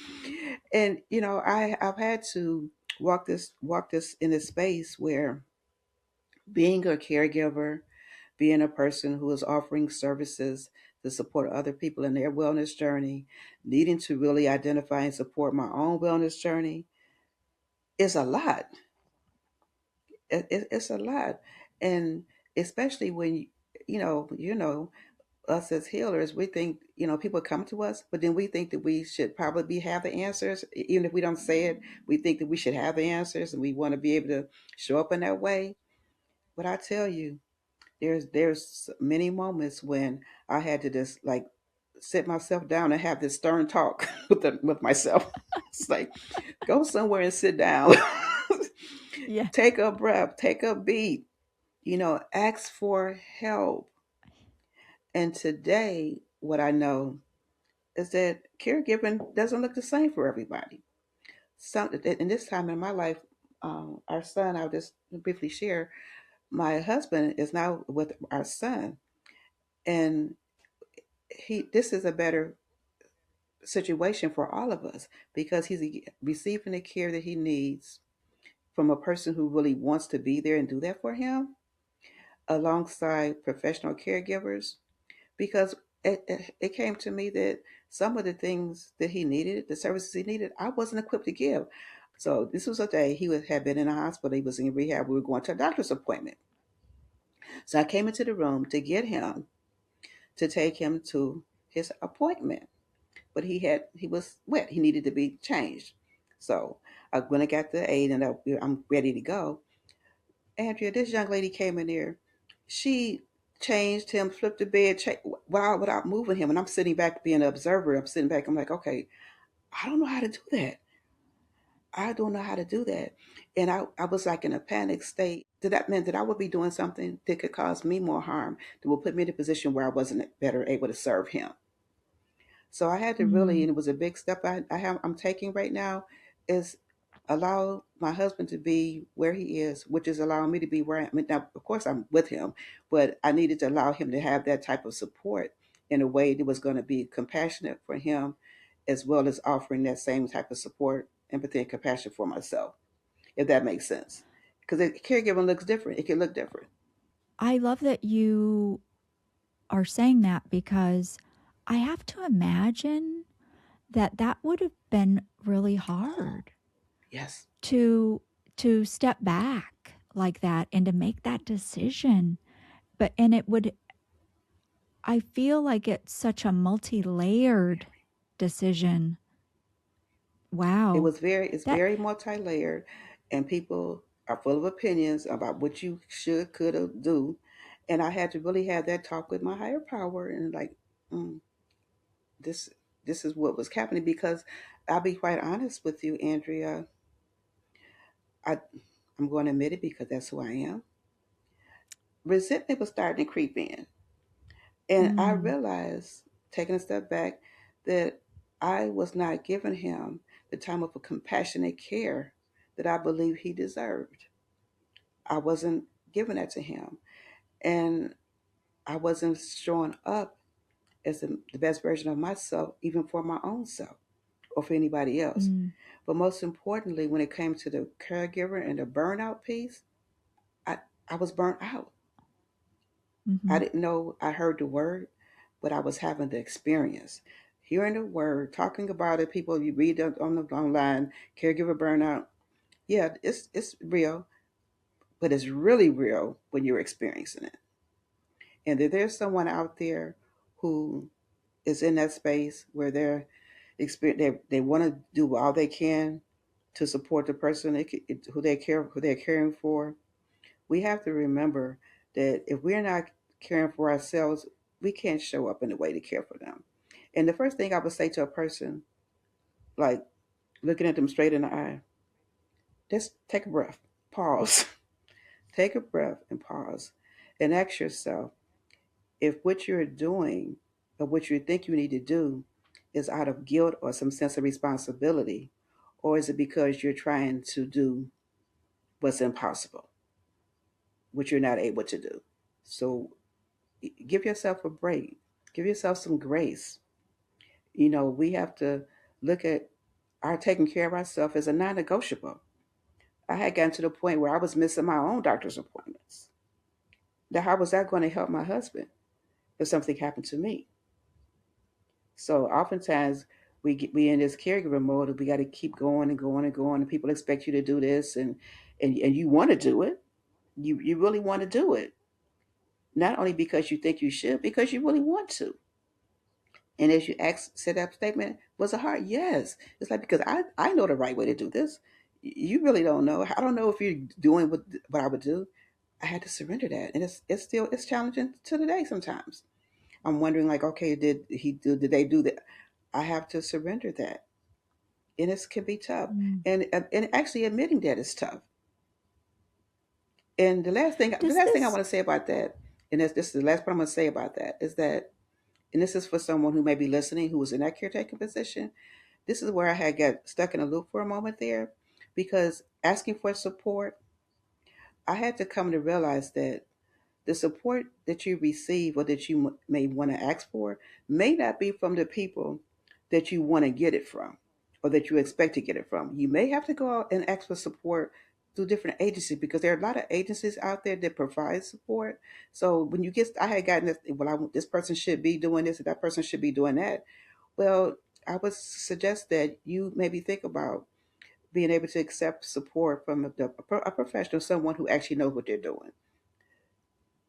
And I've had to walk this in a space where being a caregiver, being a person who is offering services to support other people in their wellness journey, needing to really identify and support my own wellness journey is a lot. it's a lot, and especially when you know us as healers, we think people come to us, but then we think that we should probably have the answers, even if we don't say it. We think that we should have the answers, and we want to be able to show up in that way. But I tell you, there's many moments when I had to just like sit myself down and have this stern talk with myself. It's like, go somewhere and sit down. Yeah. Take a breath, take a beat, ask for help. And today, what I know is that caregiving doesn't look the same for everybody. In this time in my life, our son, I'll just briefly share, my husband is now with our son, and this is a better situation for all of us because he's receiving the care that he needs from a person who really wants to be there and do that for him, alongside professional caregivers. Because it came to me that some of the things that he needed, the services he needed, I wasn't equipped to give. So this was a day had been in a hospital. He was in rehab. We were going to a doctor's appointment. So I came into the room to get him to take him to his appointment. But he was wet. He needed to be changed. So when I got the aid and I'm ready to go, Andrea, this young lady came in there. She changed him, flipped the bed, without moving him. And I'm sitting back being an observer. I'm sitting back. I'm like, okay, I don't know how to do that. I don't know how to do that. And I was like in a panic state. That meant that I would be doing something that could cause me more harm, that would put me in a position where I wasn't better able to serve him. So I had to really, Mm. and it was a big step I'm taking right now, is allow my husband to be where he is, which is allowing me to be where I am. Now, of course, I'm with him, but I needed to allow him to have that type of support in a way that was going to be compassionate for him, as well as offering that same type of support, empathy, and compassion for myself, if that makes sense. Because caregiving looks different. It can look different. I love that you are saying that because I have to imagine that that would have been really hard Yes. to step back like that and to make that decision. But and it would I feel like it's such a multi-layered decision. Wow. It's That very multi-layered, and people are full of opinions about what you should, could, or do. And I had to really have that talk with my higher power and like, mm, this, this is what was happening because I'll be quite honest with you, Andrea. I, I'm going to admit it because that's who I am. Resentment was starting to creep in, and I mm, realized, taking a step back, that I was not giving him the time of a compassionate care that I believe he deserved. I wasn't giving that to him. And I wasn't showing up as the best version of myself, even for my own self or for anybody else. mm, But most importantly, when it came to the caregiver and the burnout piece, I, I was burnt out. I mhm. didn't know I heard the word, but I was having the experience. Hearing the word, talking about it, people you read on the online, caregiver burnout. Yeah, it's real, but it's really real when you're experiencing it. And that there's someone out there who is in that space where they want to do all they can to support the person who they're caring for. We have to remember that if we're not caring for ourselves, we can't show up in a way to care for them. And the first thing I would say to a person, like looking at them straight in the eye, just take a breath, pause, take a breath and pause, and ask yourself, if what you're doing or what you think you need to do is out of guilt or some sense of responsibility, or is it because you're trying to do what's impossible, what you're not able to do? So give yourself a break, give yourself some grace. We have to look at our taking care of ourselves as a non negotiable. I had gotten to the point where I was missing my own doctor's appointments. Now, how was that going to help my husband if something happened to me? So oftentimes we in this caregiver mode, and we got to keep going and going and going, and people expect you to do this, and you want to do it, You really want to do it, not only because you think you should, because you really want to. And as you ask, said that statement, was it hard? Yes. It's like, because I know the right way to do this. You really don't know. I don't know if you're doing what I would do. I had to surrender that, and it's still it's challenging to today. Sometimes I'm wondering, like, okay, did they do that? I have to surrender that, and it can be tough. Mm. And actually admitting that is tough. And the Does last thing I this want to say about that, and this is the last part I'm going to say about that, is that, and this is for someone who may be listening who was in that caretaker position. This is where I had got stuck in a loop for a moment there, because asking for support, I had to come to realize that the support that you receive or that you may want to ask for may not be from the people that you want to get it from or that you expect to get it from. You may have to go out and ask for support through different agencies, because there are a lot of agencies out there that provide support. So when you get, I had gotten this, well, this person should be doing this and that person should be doing that. Well, I would suggest that you maybe think about being able to accept support from a professional, someone who actually knows what they're doing,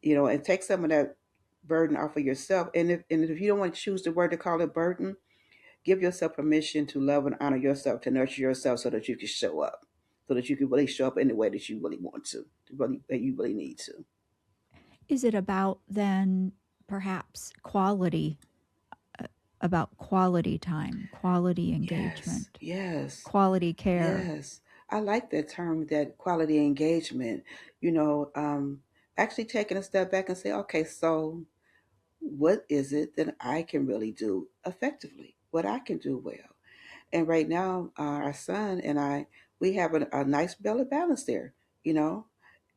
and take some of that burden off of yourself. And if you don't want to choose the word to call it burden, give yourself permission to love and honor yourself, to nurture yourself, so that you can show up, so that you can really show up in the way that you really want to, really that you really need to. is it about then perhaps quality, uh, about quality time, quality Yes, engagement, yes, quality care? yes. I like that term, that quality engagement. You know, actually taking a step back and say, okay, so what is it that I can really do effectively? What I can do well? And right now, our son and I, we have a nice balance there, you know.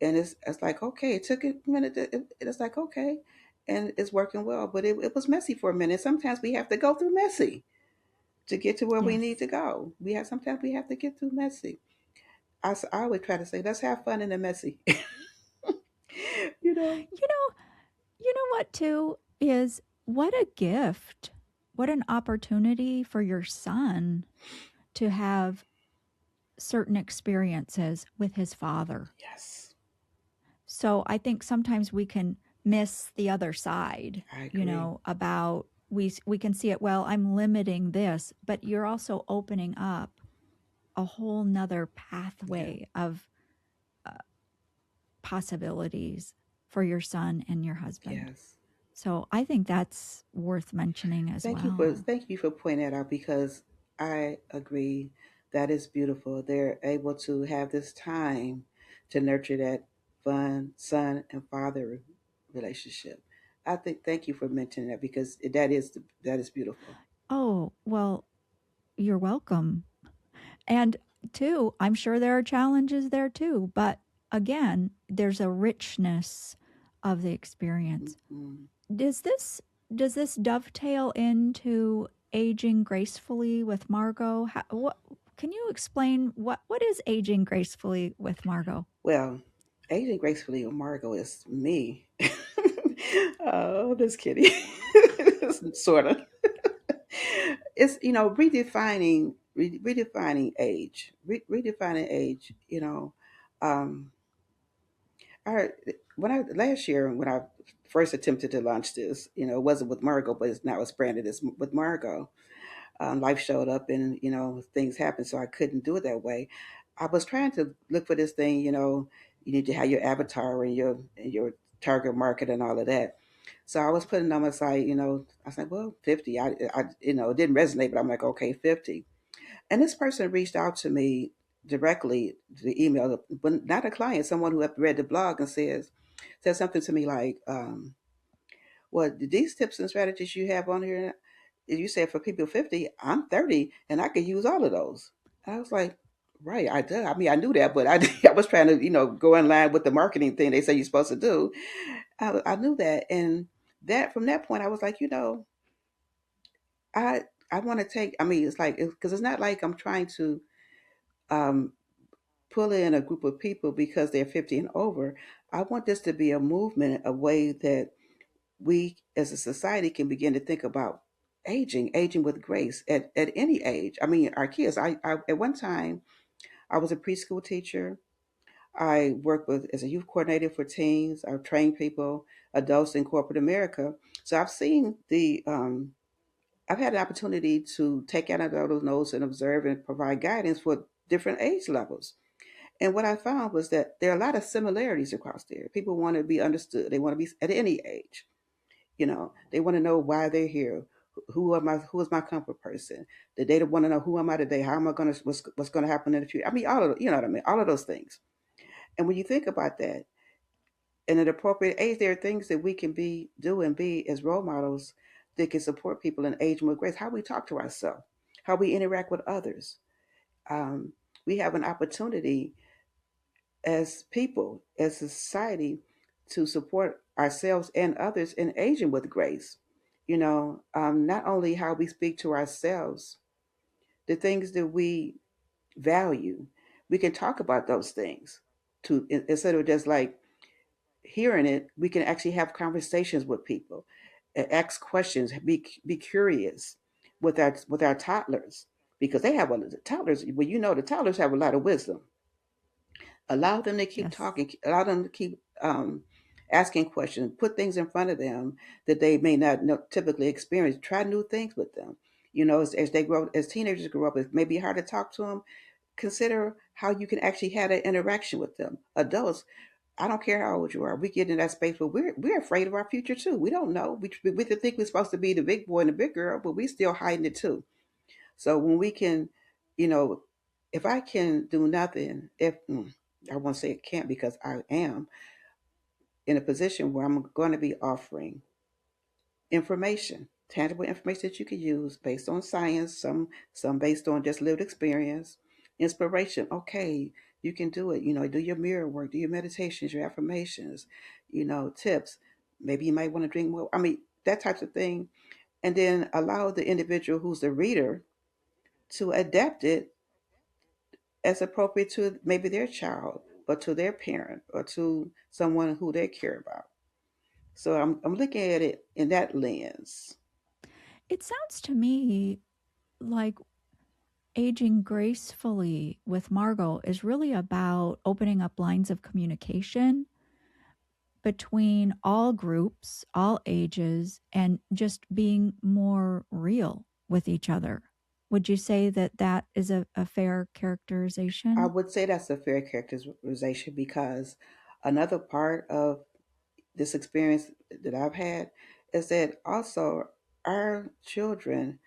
And it's like, okay, it took a minute. It's like, okay, and it's working well, but it was messy for a minute. Sometimes we have to go through messy to get to where we Yes. need to go. Sometimes we have to get through messy. I always try to say, let's have fun in the messy, you know. You know what, too, is what a gift, what an opportunity for your son to have certain experiences with his father. Yes, So I think sometimes we can miss the other side, I agree. about we can see it, well, I'm limiting this, but you're also opening up a whole nother Yeah. pathway of uh, possibilities for your son and your husband. Yes. So I think that's worth mentioning as well. Thank you for pointing that out, because I agree that is beautiful. They're able to have this time to nurture that fun son and father relationship. I think, thank you for mentioning that, because that is beautiful. Oh, well, you're welcome. And two, I'm sure there are challenges there too, but again, there's a richness of the experience. Mhm. Does this does this dovetail into aging gracefully with Margo? What can you explain what is aging gracefully with Margo? Well, aging gracefully with Margo is me. Oh, just kidding. Sort of. It's, redefining age, redefining age. Um, I when I last year when I first attempted to launch this, it wasn't with Margo, but now it's branded as with Margo. Life showed up, and things happened, so I couldn't do it that way. I was trying to look for this thing. You need to have your avatar and your target market and all of that. So I was putting on my site. I was like, well, 50. It didn't resonate, but I'm like, okay, 50. And this person reached out to me directly, the email, but not a client, someone who had read the blog, and said something to me like, well, these tips and strategies you have on here, you said for people 50, I'm 30, and I could use all of those. And I was like, right, I did. I mean, I knew that, but I was trying to, go in line with the marketing thing they say you're supposed to do. I knew that. And that from that point, I was like, I, I want to take, I mean, it's like, because it's not like I'm trying to um, pull in a group of people because they're 50 and over. I want this to be a movement, a way that we as a society can begin to think about aging with grace at any age. I mean, our kids, I at one time, I was a preschool teacher. I work with as a youth coordinator for teens. I've trained people, adults in corporate America. So I've seen I've had an opportunity to take out those notes and observe and provide guidance for different age levels. And what I found was that there are a lot of similarities across there. People want to be understood. They want to be at any age. They want to know why they're here. Who am I? Who is my comfort person? They want to know who am I today? How am I going to? What's going to happen in the future? I mean, all of you know what I mean. All of those things. And when you think about that, in an appropriate age, there are things that we can do and be as role models that can support people in aging with grace. How we talk to ourselves, how we interact with others. Um, we have an opportunity as people, as a society, to support ourselves and others in aging with grace. Not only how we speak to ourselves, the things that we value, we can talk about those things instead of just like hearing it. We can actually have conversations with people, ask questions, be curious with our toddlers because they have the toddlers. Well, the toddlers have a lot of wisdom. Allow them to keep Yes. talking, allow them to keep asking questions, put things in front of them that they may not typically experience. Try new things with them. As they grow, as teenagers grow up, it may be hard to talk to them. Consider how you can actually have that interaction with them. Adults, I don't care how old you are, we get in that space where we're afraid of our future too. We don't know. We think we're supposed to be the big boy and the big girl, but we still hiding it too. So when we can, you know, if I can do nothing, if I won't say it can't because I am in a position where I'm going to be offering information, tangible information that you can use based on science, some based on just lived experience, inspiration. Okay, you can do it. Do your mirror work, do your meditations, your affirmations, tips. Maybe you might want to drink more. I mean, that types of thing. And then allow the individual who's the reader to adapt it as appropriate to maybe their child or to their parent or to someone who they care about. So I'm looking at it in that lens. It sounds to me like aging gracefully with Margo is really about opening up lines of communication between all groups, all ages, and just being more real with each other. Would you say that that is a fair I characterization? would say that's a fair characterization because another part of this experience that I've had is that also our children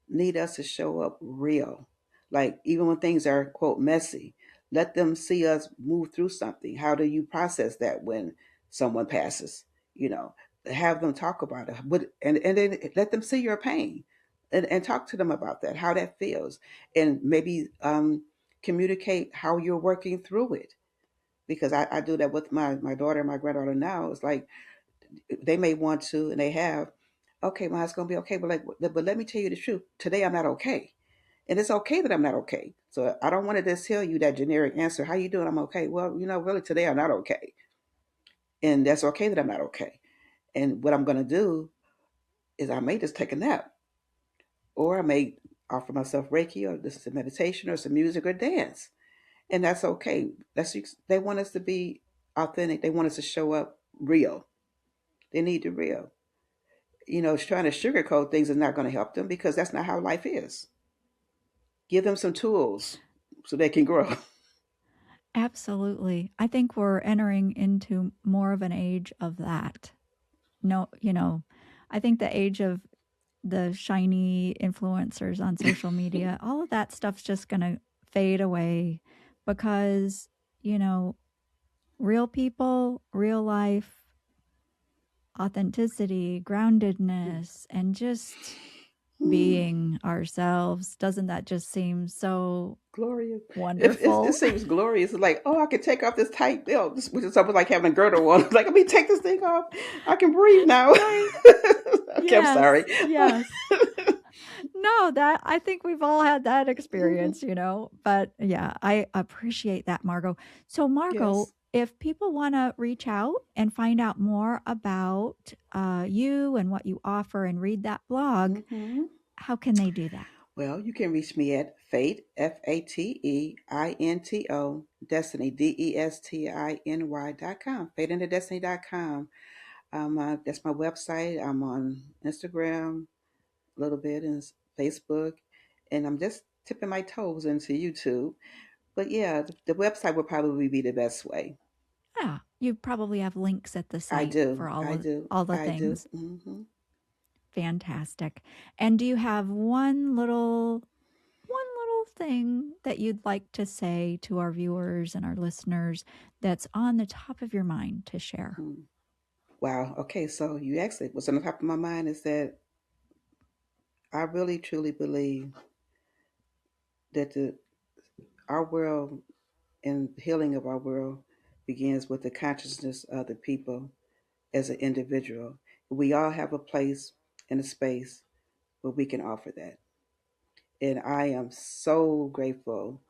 need us to show up real. Like even when things are quote messy, let them see us move through something. How do you process that when someone passes? You know, have them talk about it, and then let them see your pain, and talk to them about that, how that feels, and maybe communicate how you're working through it. Because I do that with my daughter and my granddaughter now. It's like they may want to, and they have. Okay, well, it's gonna be okay, but let me tell you the truth. Today, I'm not okay, and it's okay that I'm not okay. So I don't want to just tell you that generic answer. How you doing? I'm okay. Well, really, today I'm not okay, and that's okay that I'm not okay. And what I'm gonna do is I may just take a nap, or I may offer myself Reiki, or this is a meditation, or some music, or dance, and that's okay. They want us to be authentic. They want us to show up real. They need the real. Trying to sugarcoat things is not going to help them because that's not how life is. Give them some tools so they can grow. Absolutely. I think we're entering into more of an age of that. No, I think the age of the shiny influencers on social media, all of that stuff's just going to fade away because, you know, real people, real life, authenticity, groundedness, and just being ourselves. Doesn't that just seem so Glorious. It wonderful? seems glorious. It's like, oh, I can take off this tight belt, which is almost like having a girdle on. Like, let me take this thing off. I can breathe now. Right. Okay, I'm sorry. Yes. Yes. No, that I think we've all had that Mhm. experience, but yeah, I appreciate that, Margo. So, Margo, Yes. if people want to reach out and find out more about you and what you offer and read that blog, Hmm. how can they do that? Well, you can reach me at Fate, FATEINTO, Destiny, DESTINY.com, fateinthedestiny.com. That's my website. I'm on Instagram a little bit and Facebook, and I'm just tipping my toes into YouTube. But yeah, the website would probably be the best way. Yeah, you probably have links at the I site do, for I do, all the I do. things. Fantastic. And do you have one little thing that you'd like to say to our viewers and our listeners that's on the top of your mind to share? Hmm. Wow. Okay, so you actually what's on the top of my mind is that I really truly believe that our world and healing of our world begins with the consciousness of the people as an individual. We all have a place and a space where we can offer that. And I am so grateful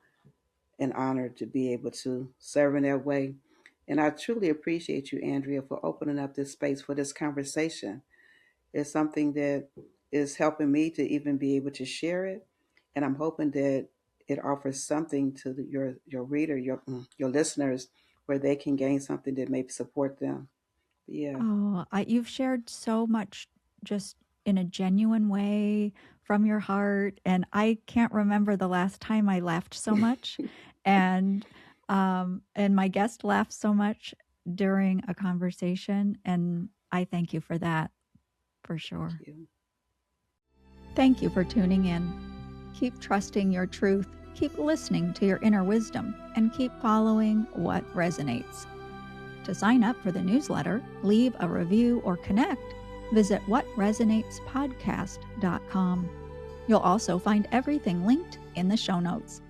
and honored to be able to serve in that way. And I truly appreciate you, Andrea, for opening up this space for this conversation. It's something that is helping me to even be able to share it. And I'm hoping that it offers something to your reader, your listeners, where they can gain something that may support them. Yeah. Oh, you've shared so much just in a genuine way from your heart, and I can't remember the last time I laughed so much, and my guest laughed so much during a conversation, and I thank you for that for Thank sure. you. Thank you for tuning in. Keep trusting your truth, keep listening to your inner wisdom, and keep following what resonates. To sign up for the newsletter, leave a review, or connect, visit whatresonatespodcast.com. You'll also find everything linked in the show notes.